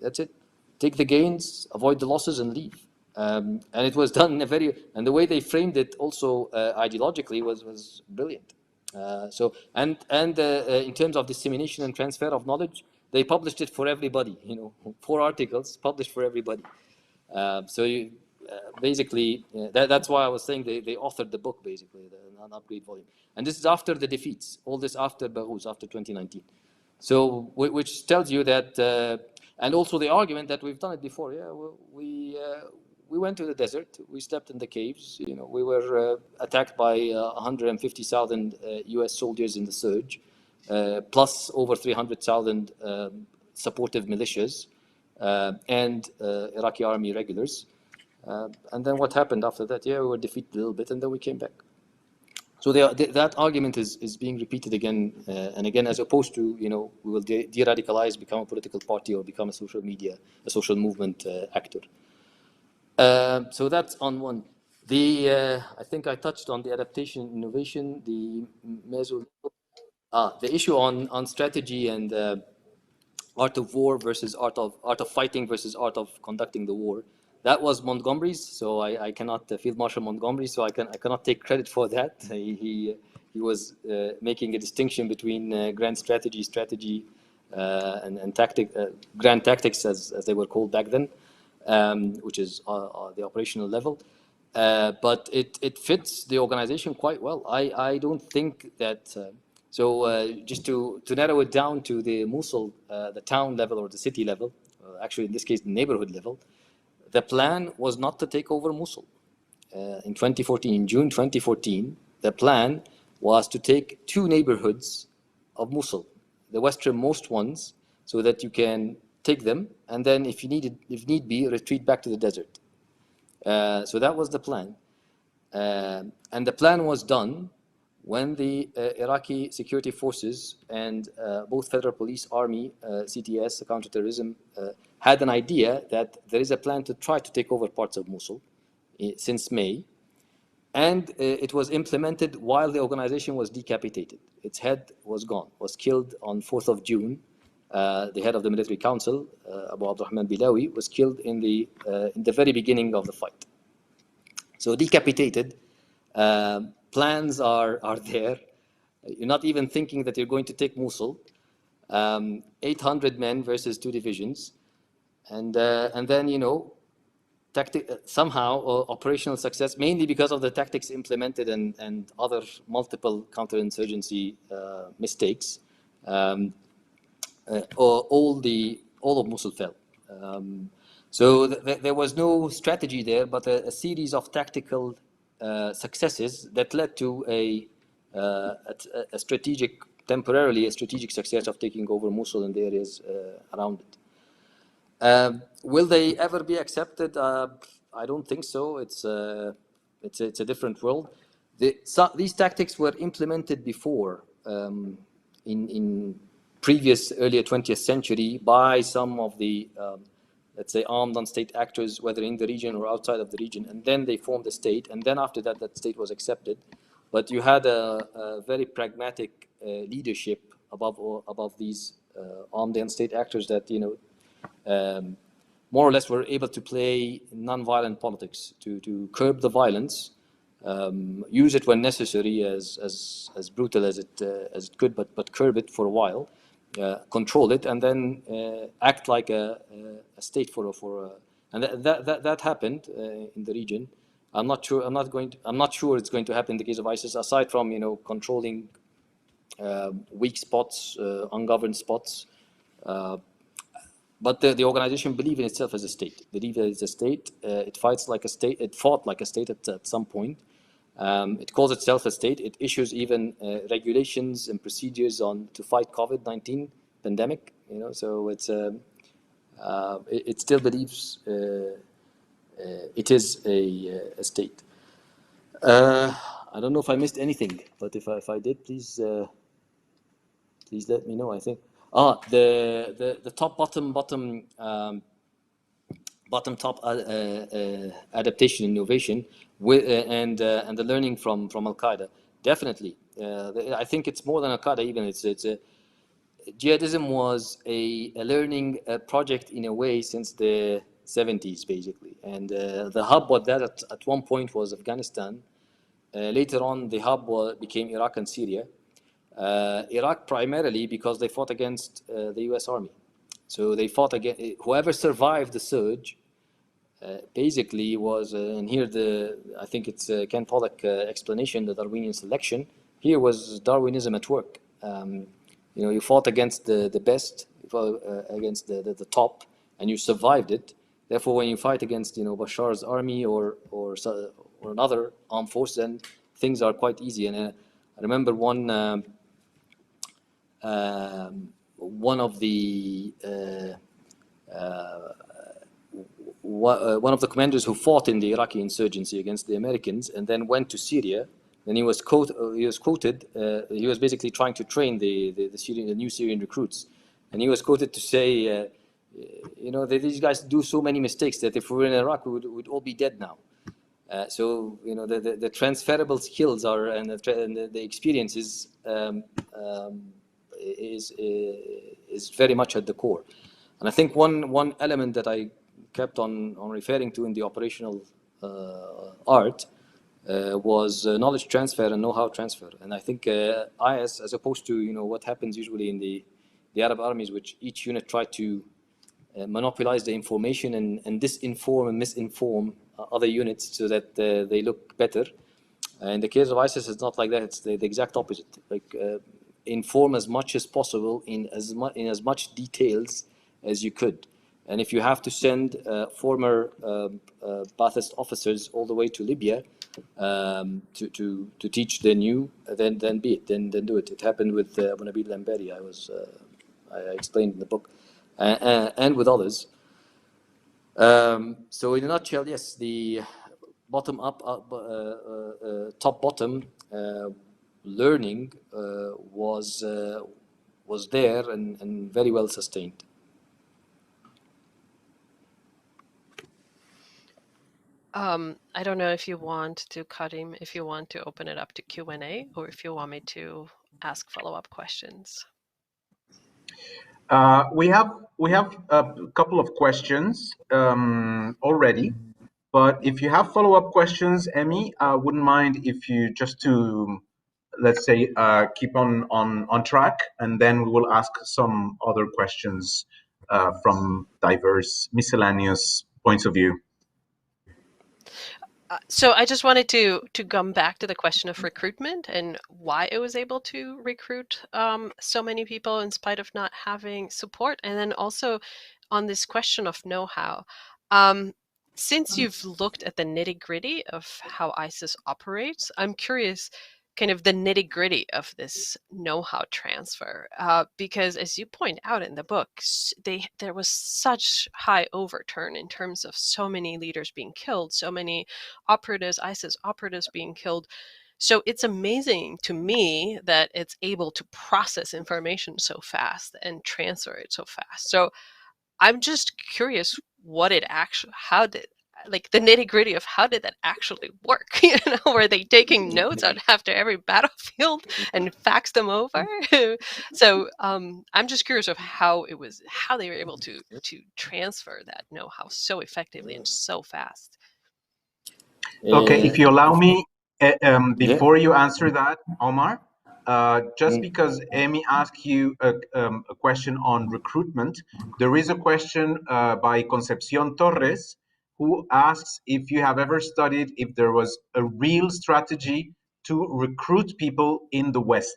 That's it. Take the gains, avoid the losses, and leave. And it was done in a very, and the way they framed it also ideologically was brilliant. In terms of dissemination and transfer of knowledge, they published it for everybody. 4 articles published for everybody. Basically, that's why I was saying they authored the book, basically, an upgrade volume. And this is after the defeats, all this after Baghuz, after 2019. So, which tells you that, and also the argument that we've done it before. Yeah, we went to the desert. We slept in the caves. We were attacked by 150,000 U.S. soldiers in the surge, plus over 300,000 supportive militias and Iraqi army regulars. And then what happened after that? Yeah, we were defeated a little bit, and then we came back. So that argument is being repeated again and again, as opposed to, we will de-radicalize, become a political party, or become a social movement actor. So that's on one. I think I touched on the adaptation innovation, the issue on strategy and art of war versus art of fighting versus art of conducting the war. That was Montgomery's, so I cannot, Field Marshal Montgomery, so I cannot take credit for that. He was making a distinction between grand strategy, and tactic, grand tactics as they were called back then, which is the operational level. But it fits the organization quite well. I don't think that. Just to narrow it down to the Mosul, the town level or the city level, actually in this case the neighborhood level. The plan was not to take over Mosul. In 2014, in June 2014, the plan was to take 2 neighborhoods of Mosul, the westernmost ones, so that you can take them, and then if need be, retreat back to the desert. So that was the plan. And the plan was done when the Iraqi security forces and both federal police, army, CTS, the counterterrorism, had an idea that there is a plan to try to take over parts of Mosul since May. And it was implemented while the organization was decapitated. Its head was gone, was killed on 4th of June. The head of the military council, Abu Abdurrahman Bilawi, was killed in the very beginning of the fight. So decapitated, plans are there. You're not even thinking that you're going to take Mosul. 800 men versus 2 divisions. And then, somehow operational success, mainly because of the tactics implemented and other multiple counterinsurgency mistakes. All of Mosul fell. So there was no strategy there, but a series of tactical successes that led to a temporarily strategic success of taking over Mosul and the areas around it. Will they ever be accepted? I don't think so. It's a different world. These tactics were implemented before in previous earlier 20th century by some of the let's say armed non-state actors, whether in the region or outside of the region, and then they formed a state, and then after that, that state was accepted. But you had a very pragmatic leadership above these armed non-state actors that more or less were able to play non-violent politics to curb the violence, use it when necessary, as brutal as it could, but curb it for a while. Control it, and then act like a state and that happened in the region. I'm not sure it's going to happen in the case of ISIS, aside from controlling weak spots, ungoverned spots. But the organization believes in itself as a state. Believe that it's a state. It fights like a state. It fought like a state at some point. It calls itself a state. It issues even regulations and procedures to fight COVID-19 pandemic. So it's it still believes it is a state. I don't know if I missed anything, but if I did, please let me know. I think the top bottom top adaptation innovation and the learning from Al-Qaeda. Definitely. I think it's more than Al-Qaeda even. Jihadism was a learning project in a way since the 70s, basically. And the hub was that at one point was Afghanistan. Later on, the hub became Iraq and Syria. Iraq primarily because they fought against the US Army. So they fought against whoever survived the surge. Basically was, and here I think it's Ken Pollack explanation, the Darwinian selection. Here was Darwinism at work. You fought against the best, against the top, and you survived it. Therefore, when you fight against, Bashar's army or another armed force, then things are quite easy. And I remember one of the one of the commanders who fought in the Iraqi insurgency against the Americans and then went to Syria. Then he was quoted. He was basically trying to train the new Syrian recruits, and he was quoted to say, these guys do so many mistakes that if we were in Iraq, we'd all be dead now. So the transferable skills are and the experiences is very much at the core. And I think one element that I kept on referring to in the operational art was knowledge transfer and know-how transfer. And I think IS, as opposed to what happens usually in the Arab armies, which each unit tried to monopolize the information and disinform and misinform other units so that they look better. In the case of ISIS, it's not like that. It's the exact opposite. Like inform as much as possible in as much details as you could. And if you have to send former Ba'athist officers all the way to Libya to teach the new, then be it. Then do it. It happened with Abu Nabil Lamberi. I explained in the book, and with others. So in a nutshell, yes, the bottom up, top bottom learning was there and very well sustained. I don't know if you want to, Karim, if you want to open it up to Q&A or if you want me to ask follow-up questions. We have a couple of questions already, but if you have follow-up questions, Emy, I wouldn't mind if you just to, let's say, keep on track, and then we will ask some other questions from diverse, miscellaneous points of view. So I just wanted to come back to the question of recruitment and why it was able to recruit so many people in spite of not having support. And then also on this question of know-how, since you've looked at the nitty-gritty of how ISIS operates, I'm curious kind of the nitty-gritty of this know-how transfer, because as you point out in the book, there was such high overturn in terms of so many leaders being killed, so many operatives, ISIS operatives being killed. So it's amazing to me that it's able to process information so fast and transfer it so fast. So I'm just curious how did like the nitty-gritty of how did that actually work? Were they taking notes on after every battlefield and fax them over? So I'm just curious of how they were able to transfer that know-how so effectively and so fast. Okay, if you allow me, before you answer that, Omar, just because Emy asked you a question on recruitment, there is a question by Concepcion Torres, who asks if you have ever studied if there was a real strategy to recruit people in the West.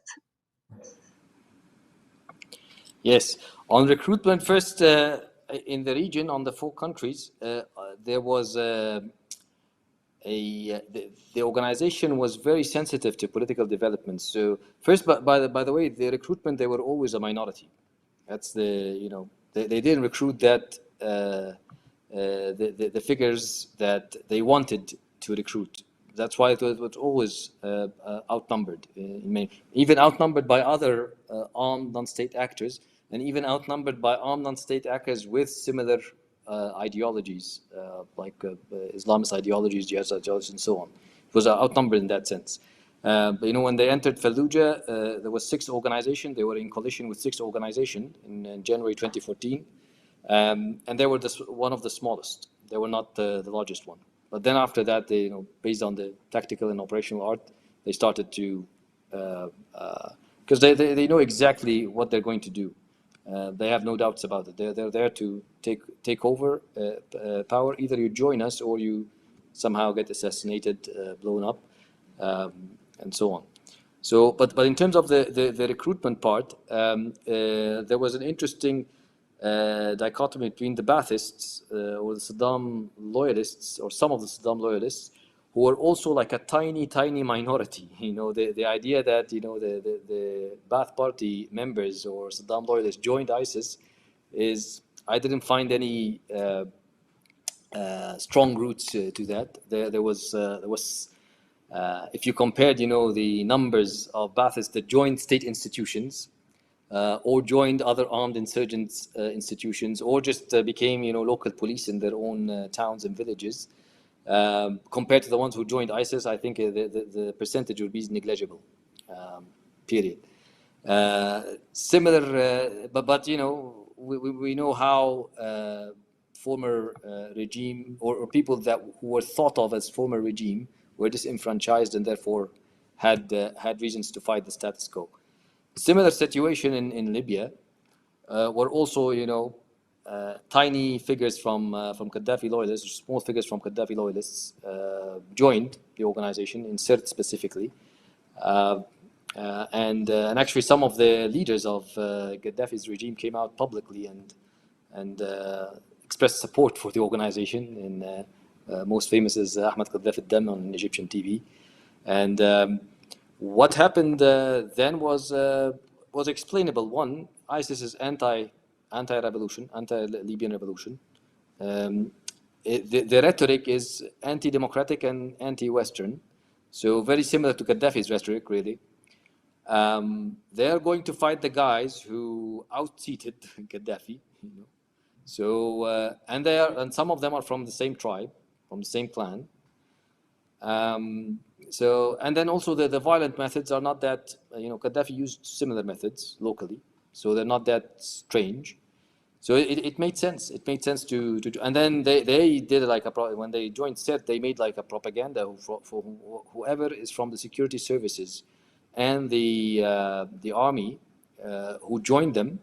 Yes, on recruitment, first in the region, on the 4 countries, there was the organization was very sensitive to political developments. So first, by the way, the recruitment, they were always a minority. That's they didn't recruit that the figures that they wanted to recruit. That's why it was always outnumbered, even outnumbered by other armed non-state actors, and even outnumbered by armed non-state actors with similar ideologies, like Islamist ideologies, jihadist ideologies, and so on. It was outnumbered in that sense. But, when they entered Fallujah, there was 6 organizations. They were in coalition with 6 organizations in January 2014. And they were one of the smallest. They were not the largest one. But then after that, they, based on the tactical and operational art, they started to, because they know exactly what they're going to do. They have no doubts about it. They're there to take over power. Either you join us or you somehow get assassinated, blown up, and so on. So, but in terms of the recruitment part, there was an interesting dichotomy between the Baathists or the Saddam loyalists, or some of the Saddam loyalists, who are also like a tiny minority. You know, the idea that, you know, the Baath party members or Saddam loyalists joined ISIS is, I didn't find any strong roots to that. There was if you compared, you know, the numbers of Baathists that joined state institutions or joined other armed insurgents institutions, or just became, you know, local police in their own towns and villages, compared to the ones who joined ISIS, I think the percentage would be negligible. Period. Similar, but you know, we know how former regime or people that who were thought of as former regime were disenfranchised and therefore had reasons to fight the status quo. Similar situation in Libya, were also, you know, tiny figures from Gaddafi loyalists, small figures from Gaddafi loyalists, joined the organization in Sirte specifically, and actually some of the leaders of Gaddafi's regime came out publicly and expressed support for the organization. And most famous is Ahmed Gaddafi Dam on Egyptian TV, and what happened then was explainable. One, ISIS is anti-revolution, anti-Libyan revolution. The rhetoric is anti-democratic and anti-Western, so very similar to Gaddafi's rhetoric, really. They are going to fight the guys who out-seated Gaddafi, you know. So and some of them are from the same tribe, from the same clan. So, and then also the violent methods are not that, you know, Gaddafi used similar methods locally, so they're not that strange. So it made sense. It made sense to and then they did like when they joined Sirte, they made like a propaganda for whoever is from the security services and the army who joined them.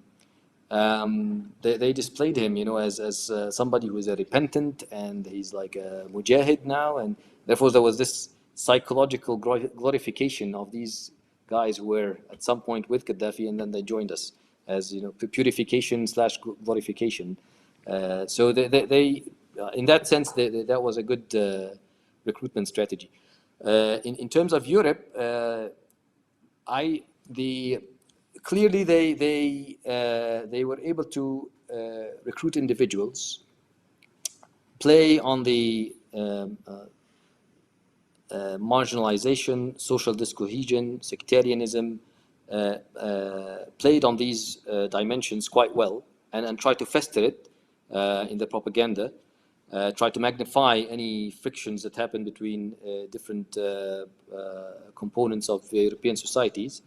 They displayed him, you know, as somebody who is a repentant, and he's like a mujahid now, and therefore there was this psychological glorification of these guys who were at some point with Gaddafi and then they joined us, as, you know, purification / glorification. So they in that sense, that was a good recruitment strategy. In terms of Europe, clearly they were able to recruit individuals, play on the marginalization, social discohesion, sectarianism, played on these dimensions quite well, and try to fester it in the propaganda, try to magnify any frictions that happen between different components of European societies,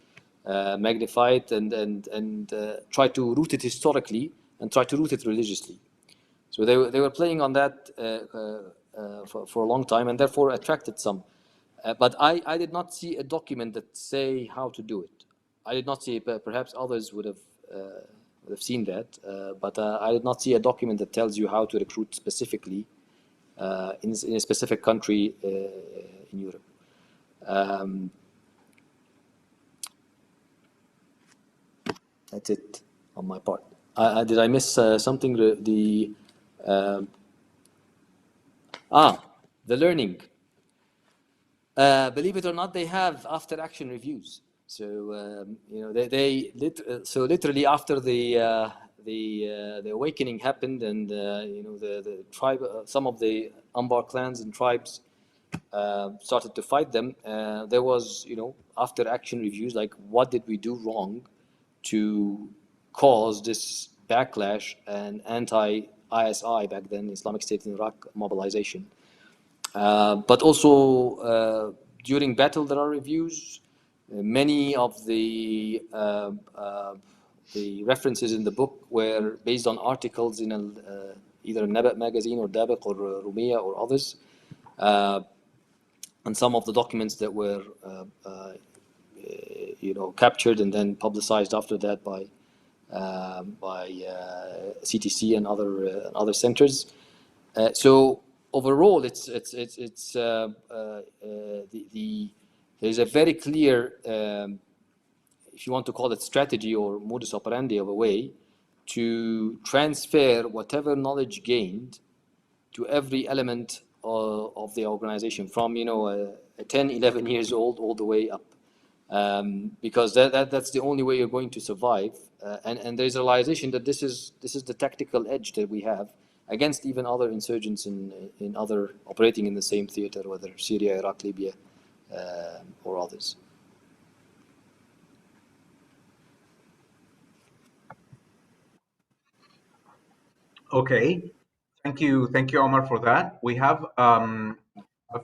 magnify it and try to root it historically and try to root it religiously. So they were playing on that for a long time, and therefore attracted some. But I did not see a document that say how to do it. I did not see it, perhaps others would have seen that, but I did not see a document that tells you how to recruit specifically in a specific country in Europe. That's it on my part. Did I miss something? The learning. Believe it or not, they have after-action reviews. So you know, so literally after the awakening happened, and you know, the tribe, some of the Anbar clans and tribes started to fight them. There was, you know, after-action reviews, like what did we do wrong to cause this backlash and anti-ISI back then, Islamic State in Iraq mobilization. But also during battle there are reviews. Many of the references in the book were based on articles in either Nabat magazine or Dabiq or Rumiyya or others, and some of the documents that were you know, captured and then publicized after that by CTC and other centers. So overall, there's a very clear, if you want to call it strategy or modus operandi of a way to transfer whatever knowledge gained to every element of the organization, from a 10, 11 years old all the way up, because that's the only way you're going to survive. And there's a realization that this is the tactical edge that we have against even other insurgents in other operating in the same theater, whether Syria, Iraq, Libya, or others. Okay, thank you, Omar, for that. We have a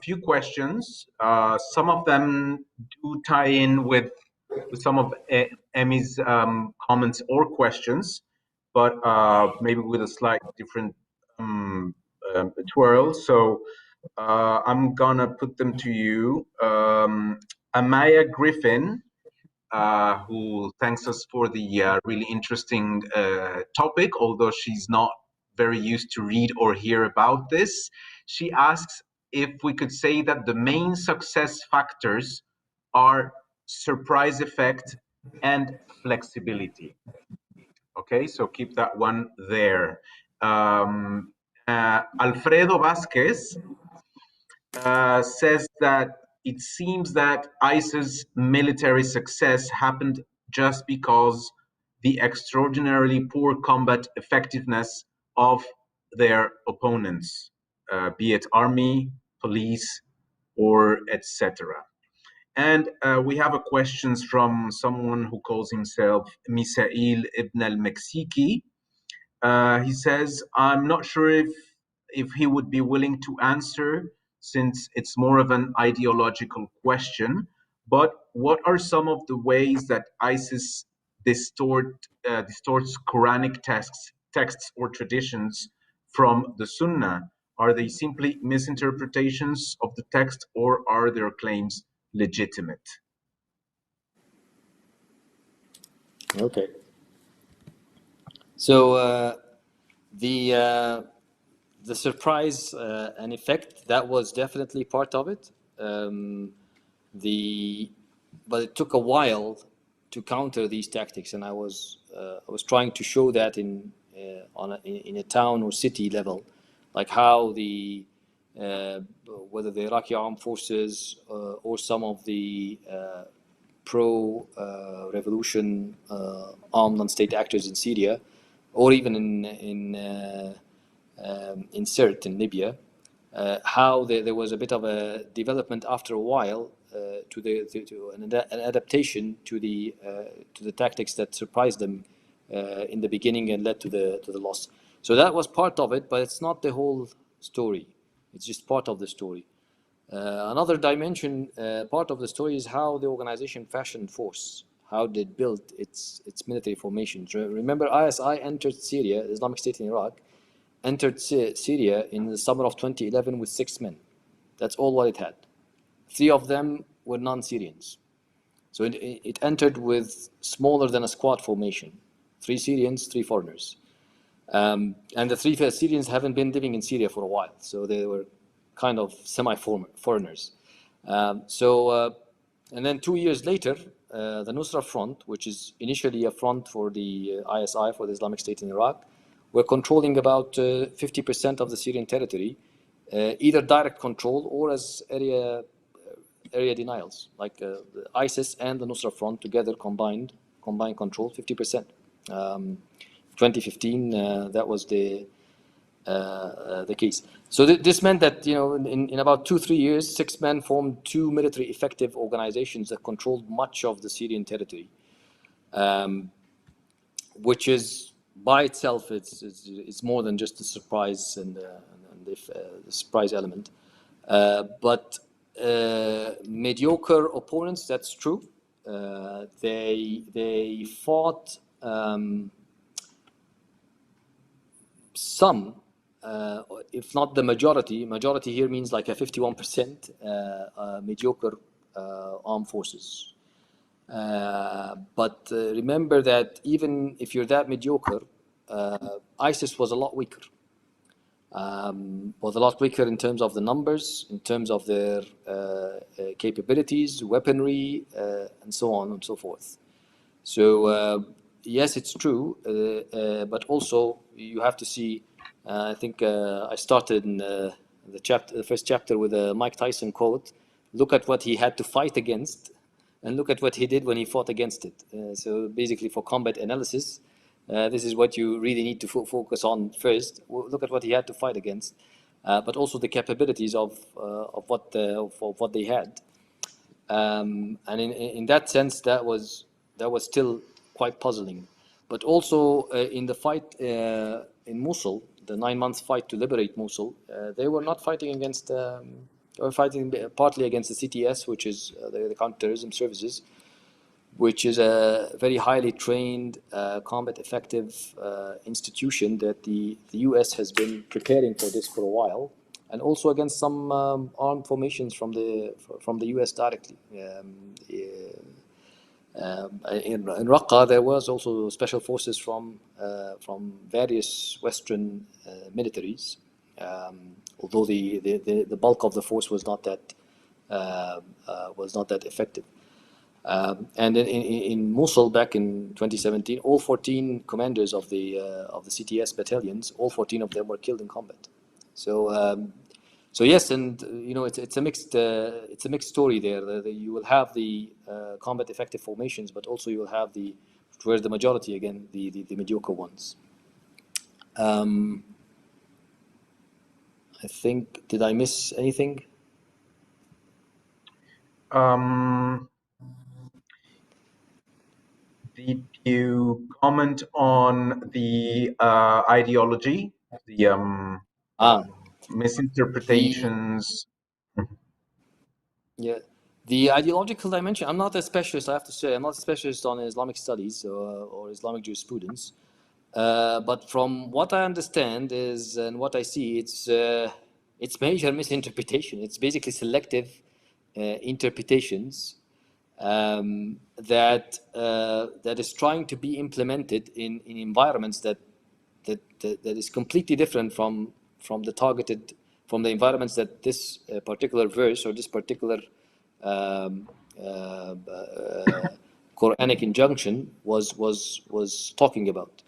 few questions. Some of them do tie in with some of Emy's comments or questions, but maybe with a slight different twirl. So I'm gonna put them to you. Amaya Griffin, who thanks us for the really interesting topic, although she's not very used to read or hear about this. She asks if we could say that the main success factors are surprise effect and flexibility. Okay, so keep that one there. Alfredo Vasquez says that it seems that ISIS military success happened just because the extraordinarily poor combat effectiveness of their opponents, be it army, police, or etc. And we have a questions from someone who calls himself Misail Ibn al-Meksiki. He says, I'm not sure if he would be willing to answer, since it's more of an ideological question, but what are some of the ways that ISIS distorts Quranic texts or traditions from the Sunnah? Are they simply misinterpretations of the text, or are their claims legitimate? Okay. So the surprise and effect, that was definitely part of it. But it took a while to counter these tactics, and I was trying to show that in a town or city level, like how whether the Iraqi armed forces or some of the pro-revolution armed non-state actors in Syria, or even in Sirte in Libya, how there was a bit of a development after a while to an adaptation to the tactics that surprised them in the beginning and led to the loss. So that was part of it, but it's not the whole story. It's just part of the story. Another dimension, part of the story, is how the organization fashioned force, how they built its military formations. Remember, ISI entered Syria, Islamic State in Iraq, entered Syria in the summer of 2011 with 6 men. That's all what it had. 3 of them were non-Syrians. So it entered with smaller than a squad formation. 3 Syrians, 3 foreigners. And the 3 Syrians haven't been living in Syria for a while, so they were kind of semi-foreigners. And then 2 years later, the Nusra Front, which is initially a front for the ISI, for the Islamic State in Iraq, were controlling about 50% of the Syrian territory, either direct control or as area denials, like the ISIS and the Nusra Front together combined control 50%. 2015, that was the case. So this meant that in about 2-3 years, 6 men formed 2 military effective organizations that controlled much of the Syrian territory, which is by itself it's more than just a surprise and the surprise element. But mediocre opponents, that's true. They fought some, if not the majority here means like a 51% mediocre armed forces. But remember that even if you're that mediocre, ISIS was a lot weaker. Was a lot weaker in terms of the numbers, in terms of their capabilities, weaponry, and so on and so forth. So yes, it's true, but also you have to see. I think I started in the first chapter with a Mike Tyson quote. Look at what he had to fight against, and look at what he did when he fought against it. So basically, for combat analysis, this is what you really need to focus on first. Look at what he had to fight against, but also the capabilities of what they had. And in that sense, that was still quite puzzling. But also in the fight in Mosul, the 9-month fight to liberate Mosul, they were not fighting against. They were fighting partly against the CTS, which is the counterterrorism services, which is a very highly trained, combat effective institution that the US has been preparing for this for a while, and also against some armed formations from the US directly. In Raqqa, there was also special forces from various Western militaries, although the bulk of the force was not that effective. And in Mosul back in 2017, all 14 commanders of the CTS battalions, all 14 of them were killed in combat. So yes, and it's a mixed story there. You will have the combat effective formations, but also you will have where's the majority again, the mediocre ones. I think, did I miss anything? Did you comment on the ideology, the misinterpretations? Yeah, the ideological dimension. I'm not a specialist, I have to say. I'm not a specialist on Islamic studies or Islamic jurisprudence. But from what I understand and what I see, it's major misinterpretation. It's basically selective interpretations that is trying to be implemented in environments that is completely different from the environments that this particular verse or this particular Quranic injunction was talking about.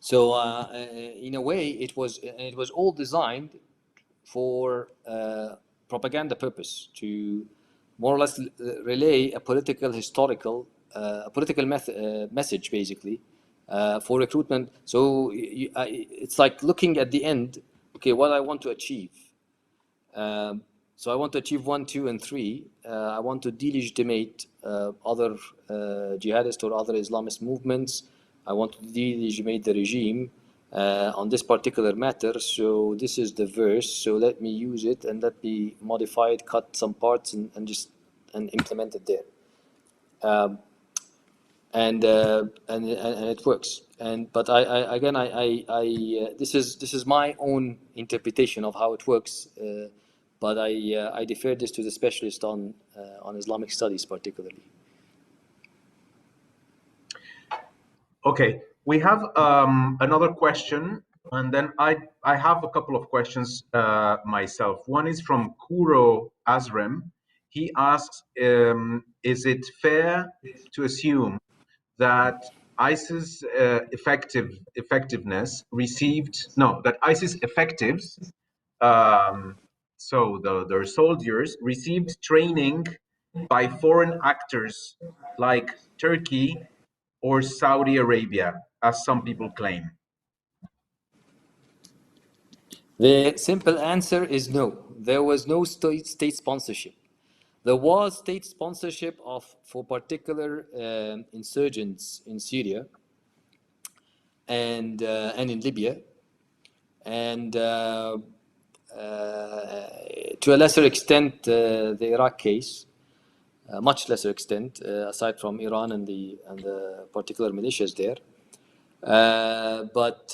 So in a way, it was all designed for propaganda purpose, to more or less relay a political message, basically, for recruitment. So it's like looking at the end. Okay, what I want to achieve. So I want to achieve 1, 2, and 3. I want to delegitimate other jihadist or other Islamist movements. I want to delegitimate the regime on this particular matter. So this is the verse. So let me use it and let me modify it, cut some parts, and implement it there. And it works. But this is my own interpretation of how it works. But I defer this to the specialist on Islamic studies particularly. Okay, we have another question, and then I have a couple of questions myself. One is from Kuro Azrem. He asks, is it fair to assume that ISIS effectiveness that ISIS effectives, so their soldiers, received training by foreign actors like Turkey or Saudi Arabia, as some people claim? The simple answer is no. There was no state sponsorship. There was state sponsorship for particular insurgents in Syria and in Libya, and to a lesser extent the Iraq case, much lesser extent, aside from Iran and the particular militias there. But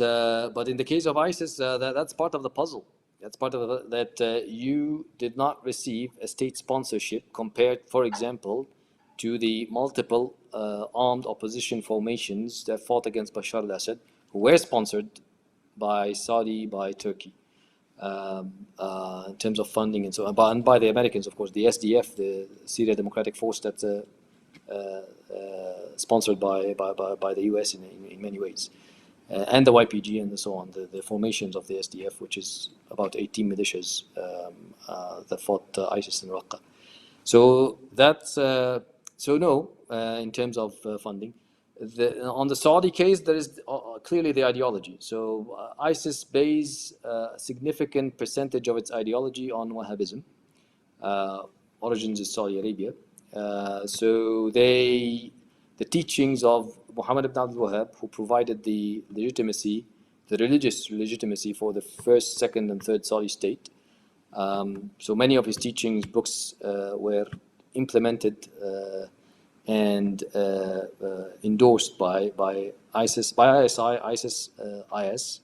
in the case of ISIS, that's part of the puzzle. That's part of that you did not receive a state sponsorship compared, for example, to the multiple armed opposition formations that fought against Bashar al-Assad, who were sponsored by Saudi, by Turkey, in terms of funding and so on, and by the Americans, of course. The SDF, the Syria Democratic Force, that's sponsored by the US in many ways, and the YPG and so on, the formations of the SDF, which is about 18 militias that fought ISIS in Raqqa. So that's no, in terms of funding. On the Saudi case, there is clearly the ideology. So ISIS base a significant percentage of its ideology on Wahhabism. Origins is Saudi Arabia. So the teachings of Muhammad ibn Abdul Wahhab, who provided the legitimacy, the religious legitimacy for the first, second, and third Saudi state. So many of his teachings, books were implemented and endorsed by ISIS, by ISI, ISIS, IS,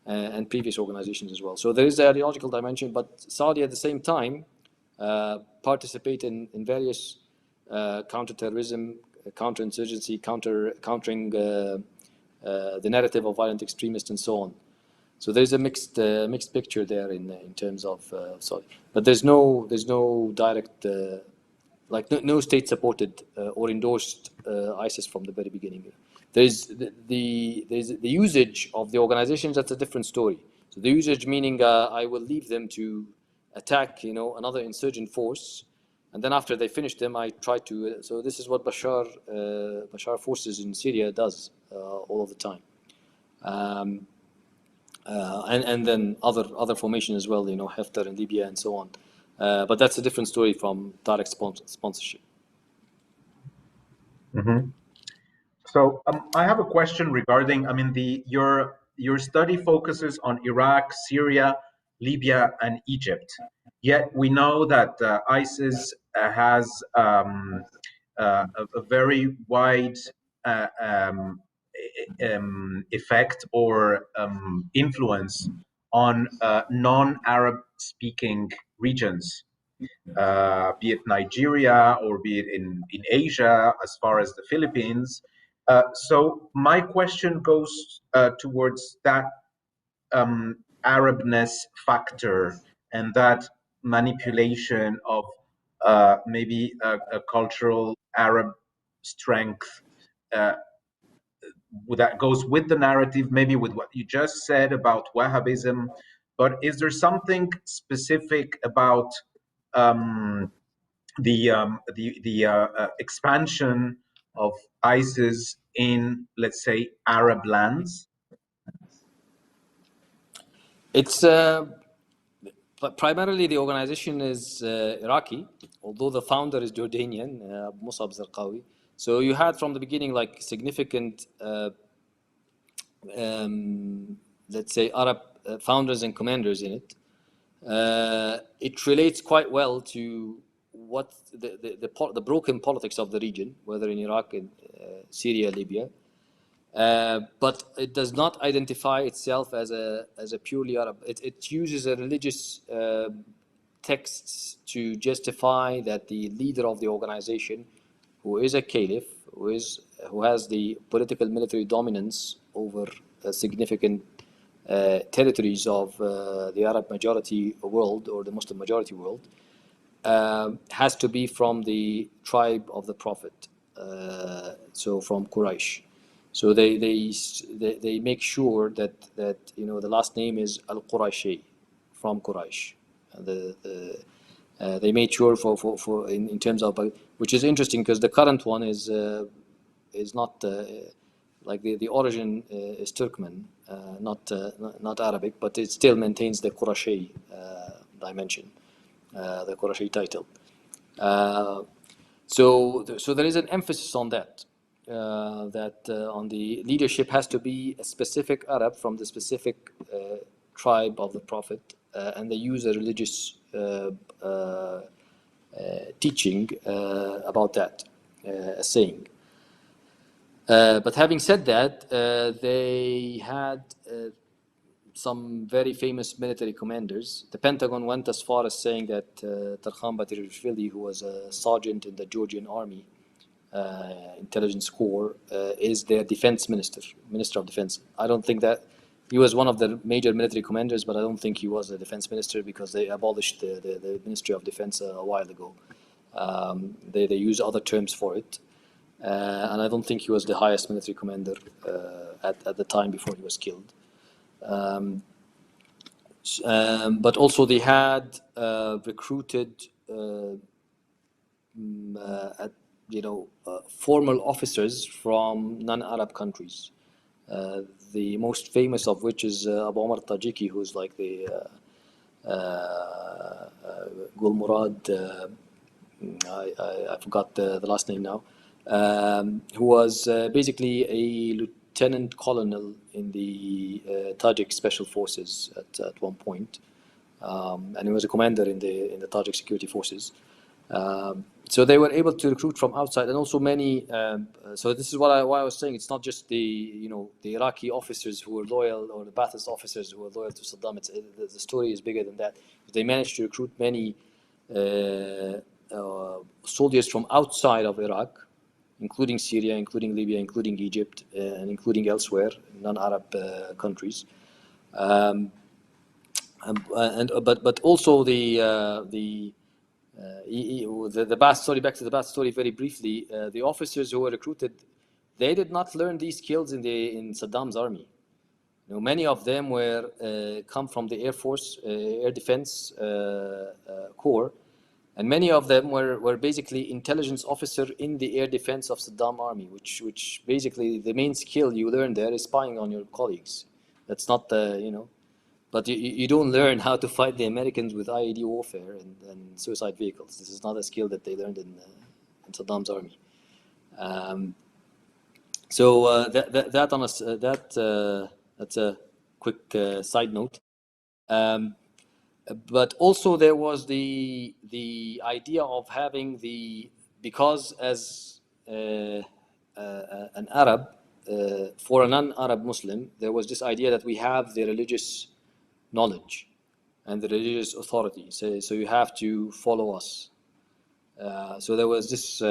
and previous organizations as well. So there is the ideological dimension, but Saudi at the same time participate in various counterterrorism, counterinsurgency, countering the narrative of violent extremists and so on. So there's a mixed picture there in terms of Saudi, but there's no direct no state supported or endorsed ISIS from the very beginning. There's the usage of the organizations. That's a different story. So the usage meaning I will leave them to attack another insurgent force, and then after they finish them, I try to. So this is what Bashar forces in Syria does all of the time. And then other formations as well, Haftar in Libya and so on. But that's a different story from direct sponsorship. Mm-hmm. So I have a question regarding, your study focuses on Iraq, Syria, Libya, and Egypt. Yet we know that ISIS has a very wide effect or influence on non-Arab speaking regions, be it Nigeria or be it in Asia, as far as the Philippines. So my question goes towards that Arabness factor and that manipulation of maybe a cultural Arab strength that goes with the narrative, maybe with what you just said about Wahhabism. But is there something specific about the expansion of ISIS in, let's say, Arab lands? It's primarily the organization is Iraqi, although the founder is Jordanian, Musab Zarqawi. So you had from the beginning like significant, let's say, Arab founders and commanders in it. It relates quite well to what the broken politics of the region, whether in Iraq and Syria, Libya. But it does not identify itself as a purely Arab. It uses a religious texts to justify that the leader of the organization, who is a caliph, who has the political military dominance over significant territories of the Arab majority world or the Muslim majority world, has to be from the tribe of the Prophet, so from Quraysh. So they make sure that the last name is Al-Qurayshi, from Quraysh. They made sure for in terms of, which is interesting because the current one is not like the origin is Turkmen, not Arabic, but it still maintains the Qurayshi dimension, the Qurayshi title. So there is an emphasis on that. On the leadership has to be a specific Arab from the specific tribe of the Prophet, and they use a religious teaching about that, a saying. But having said that, they had some very famous military commanders. The Pentagon went as far as saying that Tarkhan Batirishvili, who was a sergeant in the Georgian army, intelligence corps, is their defense minister of defense. I don't think that he was one of the major military commanders, but I don't think he was a defense minister because they abolished the Ministry of Defense a while ago. They use other terms for it. And I don't think he was the highest military commander at the time before he was killed. But also they had recruited formal officers from non-Arab countries. The most famous of which is Abu Omar Tajiki, who's like the Gul Murad, I forgot the last name now, who was basically a lieutenant colonel in the Tajik special forces at one point, and he was a commander in the Tajik security forces. So they were able to recruit from outside, and also many. So this is why I was saying it's not just the Iraqi officers who were loyal, or the Ba'athist officers who were loyal to Saddam. The story is bigger than that. They managed to recruit many soldiers from outside of Iraq, including Syria, including Libya, including Egypt, and including elsewhere, non-Arab countries. But also the Ba'ath story, back to the Ba'ath story very briefly, the officers who were recruited, they did not learn these skills in Saddam's army. Many of them were come from the Air Force, Air Defense Corps, and many of them were basically intelligence officer in the air defense of Saddam army, which basically the main skill you learn there is spying on your colleagues. That's not but you don't learn how to fight the Americans with IED warfare and suicide vehicles. This is not a skill that they learned in Saddam's army. So that's a quick side note. But also there was the idea of having because as an Arab, for a non-Arab Muslim, there was this idea that we have the religious knowledge and the religious authority. So you have to follow us. So there was this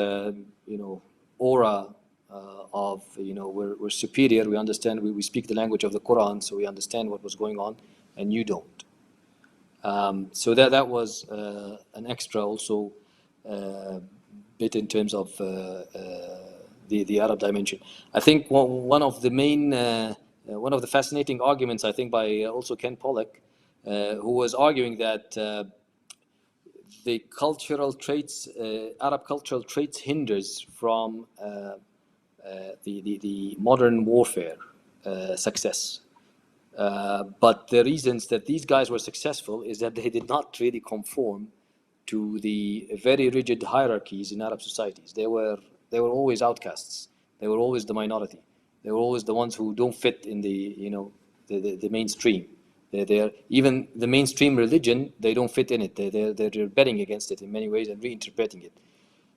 aura of we're superior. We understand. We speak the language of the Quran, so we understand what was going on, and you don't. So that was an extra also bit in terms of the Arab dimension. I think one of the fascinating arguments, I think, by also Ken Pollack, who was arguing that the cultural traits, Arab cultural traits, hinders from the modern warfare success. But the reasons that these guys were successful is that they did not really conform to the very rigid hierarchies in Arab societies. They were always outcasts. They were always the minority. They were always the ones who don't fit in the mainstream. They're even the mainstream religion, they don't fit in it. They're betting against it in many ways and reinterpreting it.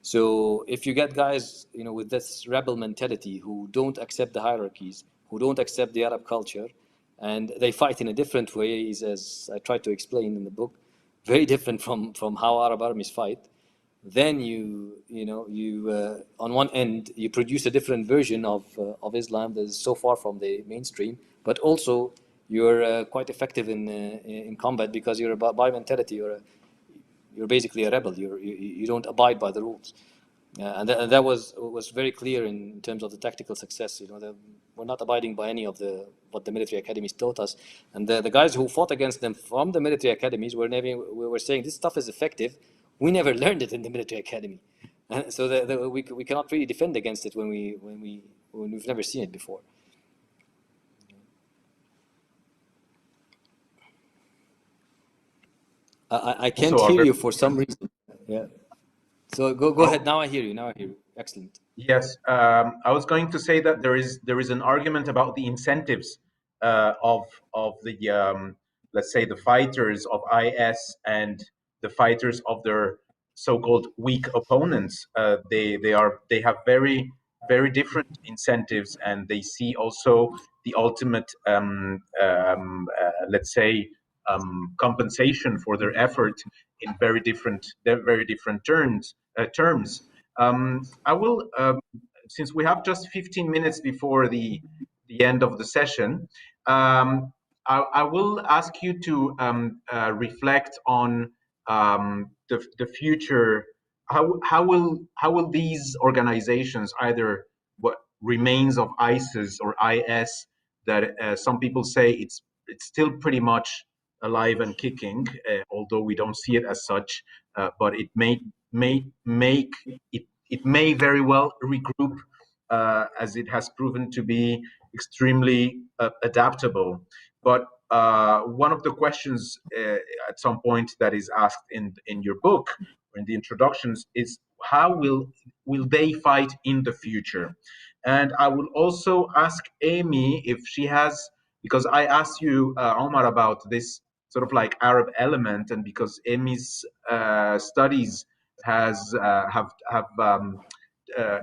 So if you get guys with this rebel mentality who don't accept the hierarchies, who don't accept the Arab culture, and they fight in a different way, as I tried to explain in the book, very different from how Arab armies fight, then you on one end you produce a different version of Islam that is so far from the mainstream, but also you're quite effective in combat because you're by mentality you're basically a rebel. You don't abide by the rules, and that was very clear in terms of the tactical success. We're not abiding by any of what the military academies taught us, and the guys who fought against them from the military academies we were saying this stuff is effective. We never learned it in the military academy, and so we cannot really defend against it when we've never seen it before. I can't hear you for some reason. Yeah. So go ahead. Now I hear you. Excellent. Yes, I was going to say that there is an argument about the incentives of the let's say the fighters of IS and the fighters of their so-called weak opponents. They have very different incentives, and they see also the ultimate let's say compensation for their effort in very different terms. I will, since we have just 15 minutes before the end of the session, I will ask you to reflect on the future how will these organizations, either what remains of ISIS or IS, that some people say it's still pretty much alive and kicking, although we don't see it as such, but it may make it may very well regroup, as it has proven to be extremely adaptable. But one of the questions at some point that is asked in your book, or in the introductions, is how will they fight in the future? And I will also ask Amy if she has, because I asked you, Omar, about this sort of like Arab element, and because Amy's studies have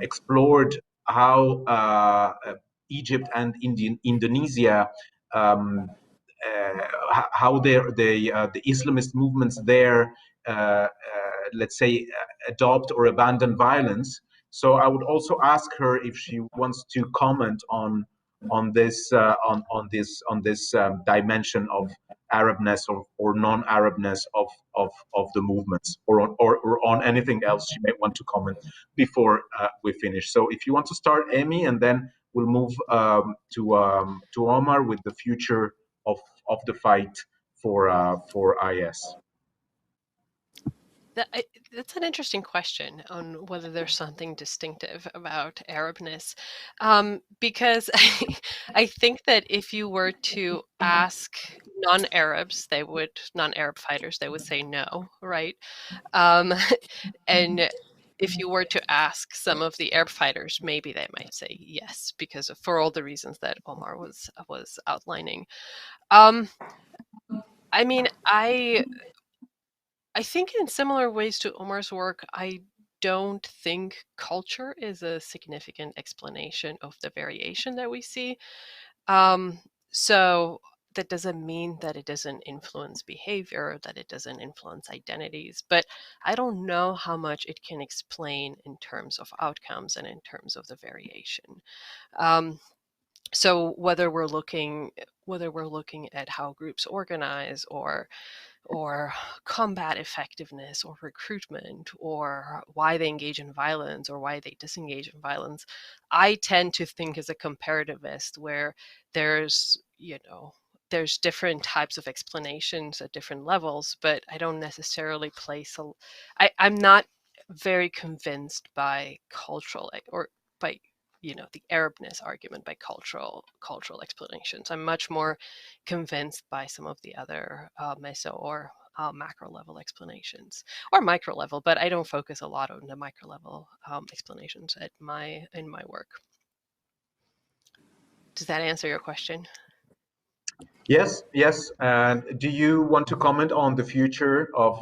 explored how Egypt and Indonesia, how the Islamist movements there, let's say, adopt or abandon violence. So I would also ask her if she wants to comment on this dimension of Arabness or non-Arabness of the movements, or on anything else she may want to comment before we finish. So if you want to start, Amy, and then we'll move to Omar with the future of the fight for IS. That's an interesting question on whether there's something distinctive about Arabness, because I think that if you were to ask non-Arabs, non-Arab fighters, they would say no, right? And if you were to ask some of the Arab fighters, maybe they might say yes, because for all the reasons that Omar was outlining. I mean, I think in similar ways to Omar's work, I don't think culture is a significant explanation of the variation that we see. So that doesn't mean that it doesn't influence behavior, that it doesn't influence identities, but I don't know how much it can explain in terms of outcomes and in terms of the variation. So whether we're looking at how groups organize, or combat effectiveness, or recruitment, or why they engage in violence or why they disengage in violence, I tend to think as a comparativist, where there's different types of explanations at different levels, but I don't necessarily place I'm not very convinced by cultural, or by the Arabness argument, by cultural explanations. I'm much more convinced by some of the other meso or macro level explanations, or micro level, but I don't focus a lot on the micro level explanations in my work. Does that answer your question? Yes. And do you want to comment on the future of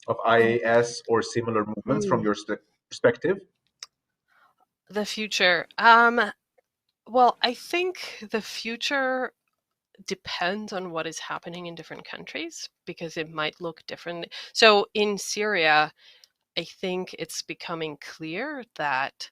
IAS or similar movements from your perspective? The future. Well, I think the future depends on what is happening in different countries, because it might look different. So in Syria, I think it's becoming clear that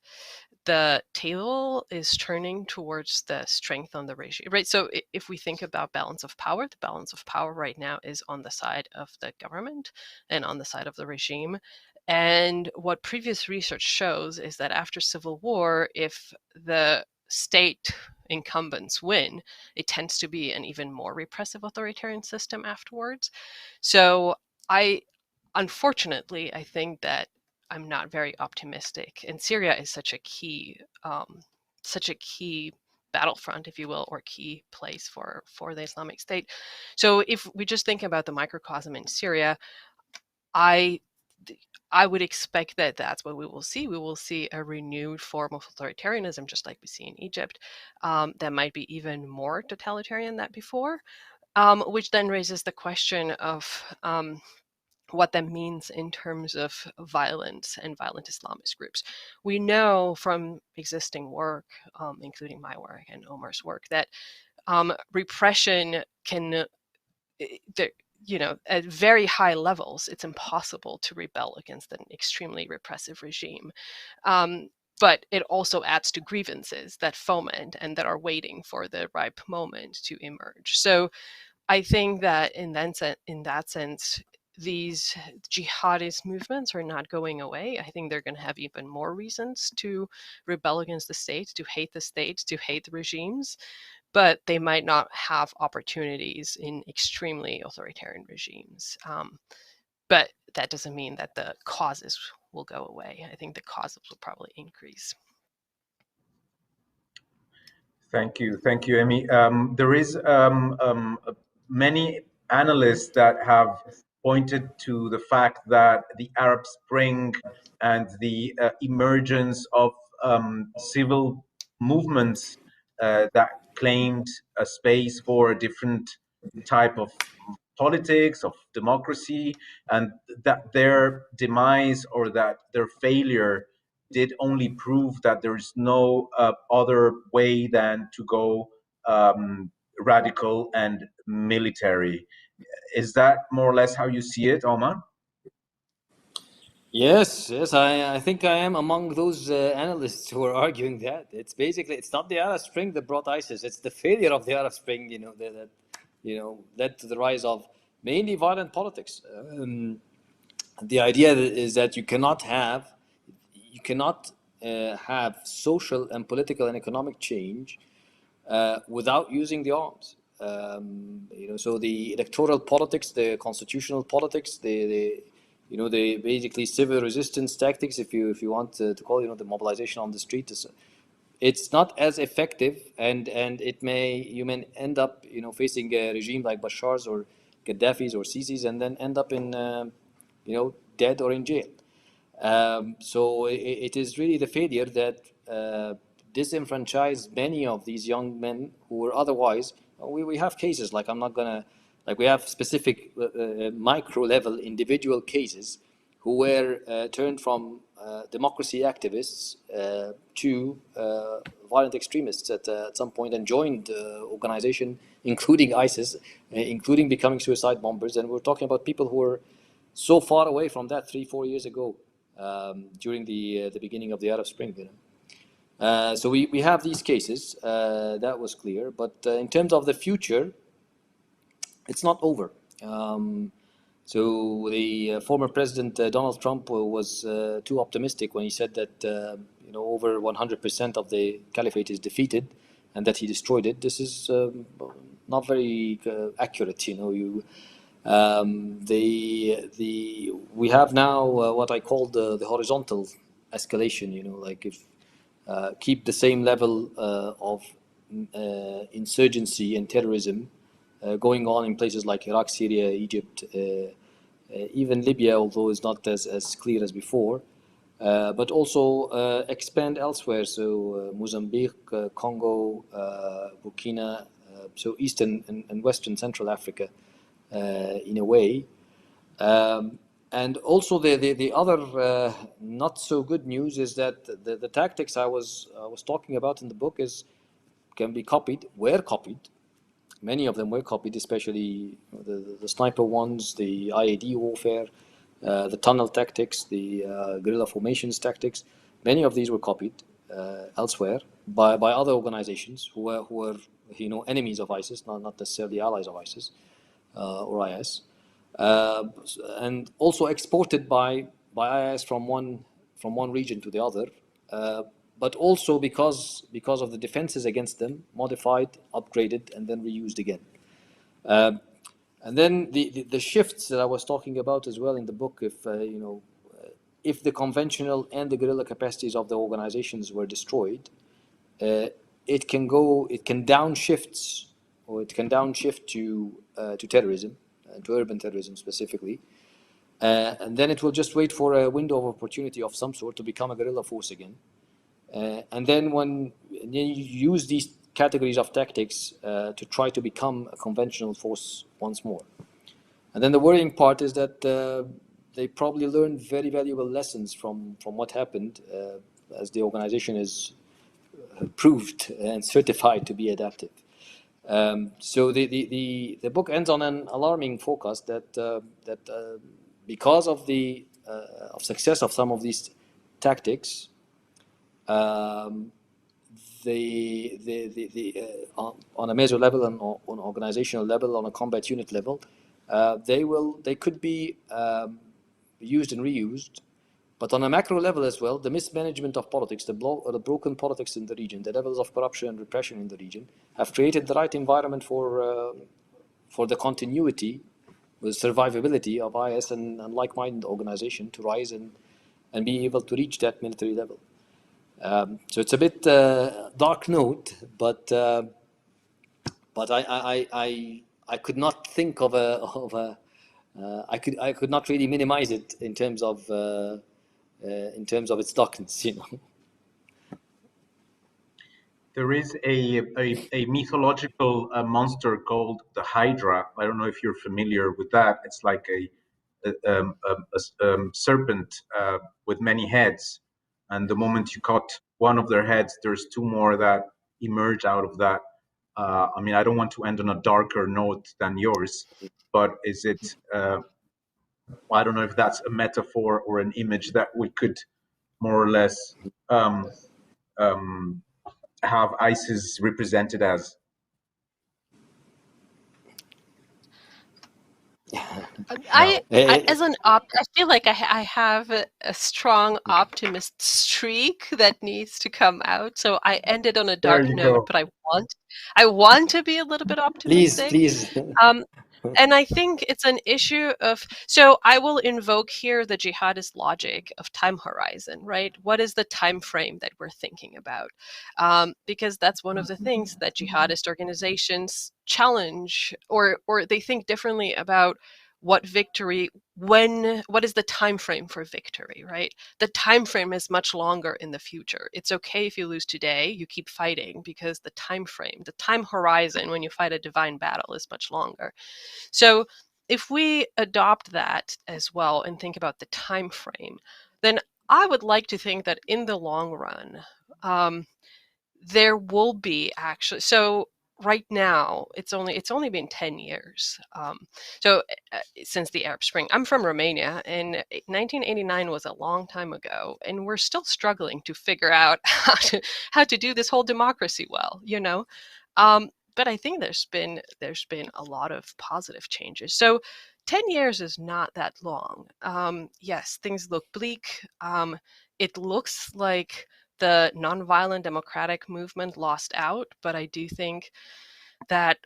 the table is turning towards the strength on the regime, right? So if we think about balance of power, the balance of power right now is on the side of the government and on the side of the regime. And what previous research shows is that after civil war, if the state incumbents win, it tends to be an even more repressive authoritarian system afterwards. So unfortunately, I think that I'm not very optimistic. And Syria is such a key battlefront, if you will, or key place for the Islamic State. So if we just think about the microcosm in Syria, I would expect that that's what we will see. We will see a renewed form of authoritarianism, just like we see in Egypt, that might be even more totalitarian than before, which then raises the question of what that means in terms of violence and violent Islamist groups. We know from existing work, including my work and Omar's work, that repression can, at very high levels, it's impossible to rebel against an extremely repressive regime. But it also adds to grievances that foment and that are waiting for the ripe moment to emerge. So I think that in that sense, these jihadist movements are not going away. I think they're going to have even more reasons to rebel against the state, to hate the regimes, but they might not have opportunities in extremely authoritarian regimes. But that doesn't mean that the causes will go away. I think the causes will probably increase. Thank you, Emy. There is many analysts that have pointed to the fact that the Arab Spring and the emergence of civil movements that claimed a space for a different type of politics, of democracy, and that their demise or that their failure did only prove that there's no other way than to go radical and military. Is that more or less how you see it, Omar? Yes, I think I am among those analysts who are arguing that it's not the Arab Spring that brought ISIS; it's the failure of the Arab Spring, that led to the rise of mainly violent politics. The idea is that you cannot have social and political and economic change without using the arms. So the electoral politics, the constitutional politics, the basically civil resistance tactics, if you want to call it, the mobilization on the street, it's not as effective, and you may end up facing a regime like Bashar's or Gaddafi's or Sisi's, and then end up in dead or in jail. So it is really the failure that disenfranchised many of these young men who were otherwise. We have cases like we have specific micro level individual cases who were turned from democracy activists to violent extremists at some point, and joined organization, including ISIS, including becoming suicide bombers. And we're talking about people who were so far away from that 3-4 years ago, during the beginning of the Arab Spring. So we have these cases, that was clear. But in terms of the future, it's not over. So the former President Donald Trump was too optimistic when he said that over 100% of the caliphate is defeated and that he destroyed it. This is not very accurate. We have now what I call the horizontal escalation. Like if keep the same level of insurgency and terrorism going on in places like Iraq, Syria, Egypt, even Libya, although it's not as clear as before, but also expand elsewhere. So Mozambique, Congo, Burkina, so Eastern and Western Central Africa, in a way. And also the other not so good news is that the tactics I was talking about in the book were copied. Many of them were copied, especially the sniper ones, the IED warfare, the tunnel tactics, the guerrilla formations tactics. Many of these were copied elsewhere by other organizations who were enemies of ISIS, not necessarily allies of ISIS or IS, and also exported by IS from one region to the other. But also because of the defenses against them, modified, upgraded, and then reused again. And then the shifts that I was talking about as well in the book, if the conventional and the guerrilla capacities of the organizations were destroyed, it can downshift to terrorism, to urban terrorism specifically. And then it will just wait for a window of opportunity of some sort to become a guerrilla force again. And then when you use these categories of tactics to try to become a conventional force once more. And then the worrying part is that they probably learned very valuable lessons from what happened, as the organization is proved and certified to be adaptive. So the book ends on an alarming forecast that because of the success of some of these tactics, on a measure level and on organizational level, on a combat unit level, they could be used and reused. But on a macro level as well, the mismanagement of politics, the broken politics in the region, the levels of corruption and repression in the region have created the right environment for the continuity, the survivability of IS and like-minded organization to rise and be able to reach that military level. So it's a bit dark note, but I could not think of I could not really minimize it in terms of its darkness, you know. There is a mythological monster called the Hydra. I don't know if you're familiar with that. It's like a serpent with many heads, and the moment you cut one of their heads, there's two more that emerge out of that. I mean, I don't want to end on a darker note than yours, but is it? I don't know if that's a metaphor or an image that we could more or less have ISIS represented as. I I feel like I have a strong optimist streak that needs to come out. So I ended on a dark note, but I want to be a little bit optimistic. Please. And I think it's an issue of, so I will invoke here the jihadist logic of time horizon, right? What is the time frame that we're thinking about? Because that's one of the things that jihadist organizations challenge, or they think differently about what victory, what is the time frame for victory, right? The time frame is much longer in the future. It's okay if you lose today, you keep fighting, because the time frame, the time horizon when you fight a divine battle is much longer. So if we adopt that as well and think about the time frame, then I would like to think that in the long run, there will be actually, so right now it's only been 10 years since the Arab Spring. I'm from Romania, and 1989 was a long time ago, and we're still struggling to figure out how to do this whole democracy well, you know. But I think there's been a lot of positive changes. So 10 years is not that long. Yes, things look bleak. It looks like the nonviolent democratic movement lost out, but I do think that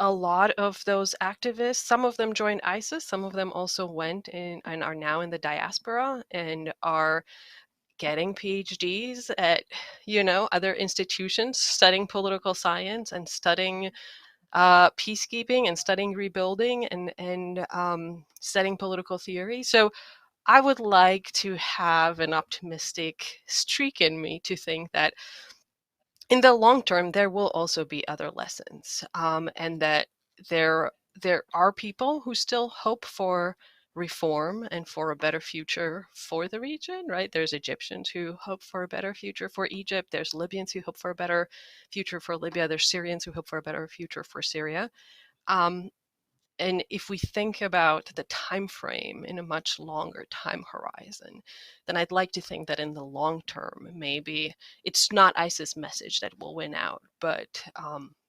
a lot of those activists, some of them joined ISIS, some of them also went in and are now in the diaspora and are getting PhDs at, you know, other institutions, studying political science and studying peacekeeping and studying rebuilding and studying political theory. So I would like to have an optimistic streak in me to think that in the long term, there will also be other lessons, and that there are people who still hope for reform and for a better future for the region, right? There's Egyptians who hope for a better future for Egypt. There's Libyans who hope for a better future for Libya. There's Syrians who hope for a better future for Syria. And if we think about the time frame in a much longer time horizon, then I'd like to think that in the long term, maybe it's not ISIS message that will win out, but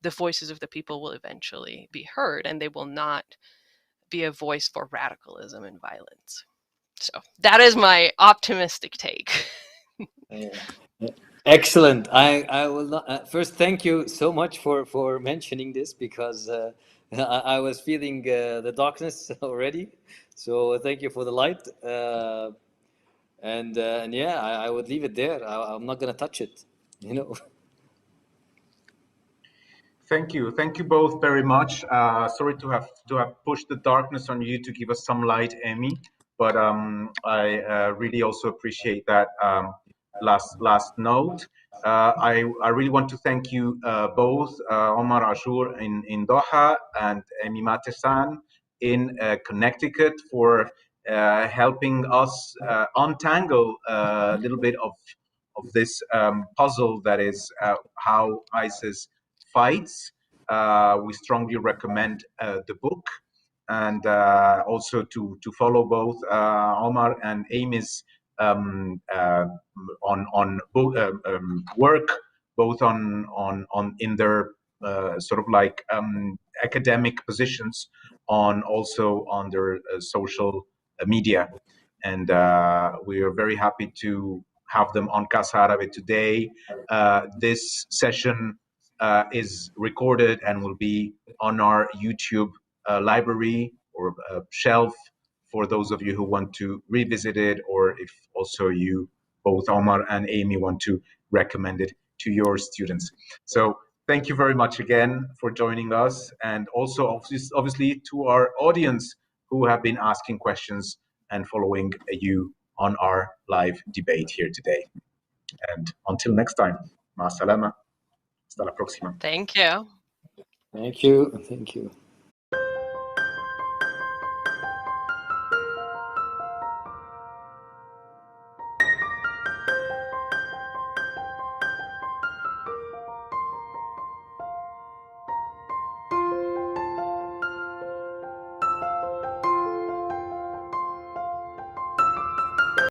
the voices of the people will eventually be heard, and they will not be a voice for radicalism and violence. So that is my optimistic take. Excellent. I will not, first thank you so much for mentioning this, because I was feeling the darkness already. So thank you for the light. And yeah, I would leave it there. I'm not going to touch it, you know. Thank you both very much. Sorry to have pushed the darkness on you to give us some light, Emy, but I really also appreciate that last note. I really want to thank you both, Omar Ashour in Doha and Emy Matesan in Connecticut, for helping us untangle a little bit of this puzzle that is how ISIS fights. We strongly recommend the book, and also to follow both Omar and Emy's on work, both on in their sort of like academic positions also on their social media. And we are very happy to have them on Casa Árabe today. This session is recorded and will be on our YouTube library or shelf for those of you who want to revisit it, or if also you, both Omar and Amy, want to recommend it to your students. So thank you very much again for joining us, and also obviously to our audience who have been asking questions and following you on our live debate here today. And until next time, ma salama. Hasta la próxima. Thank you. Thank you. Thank you.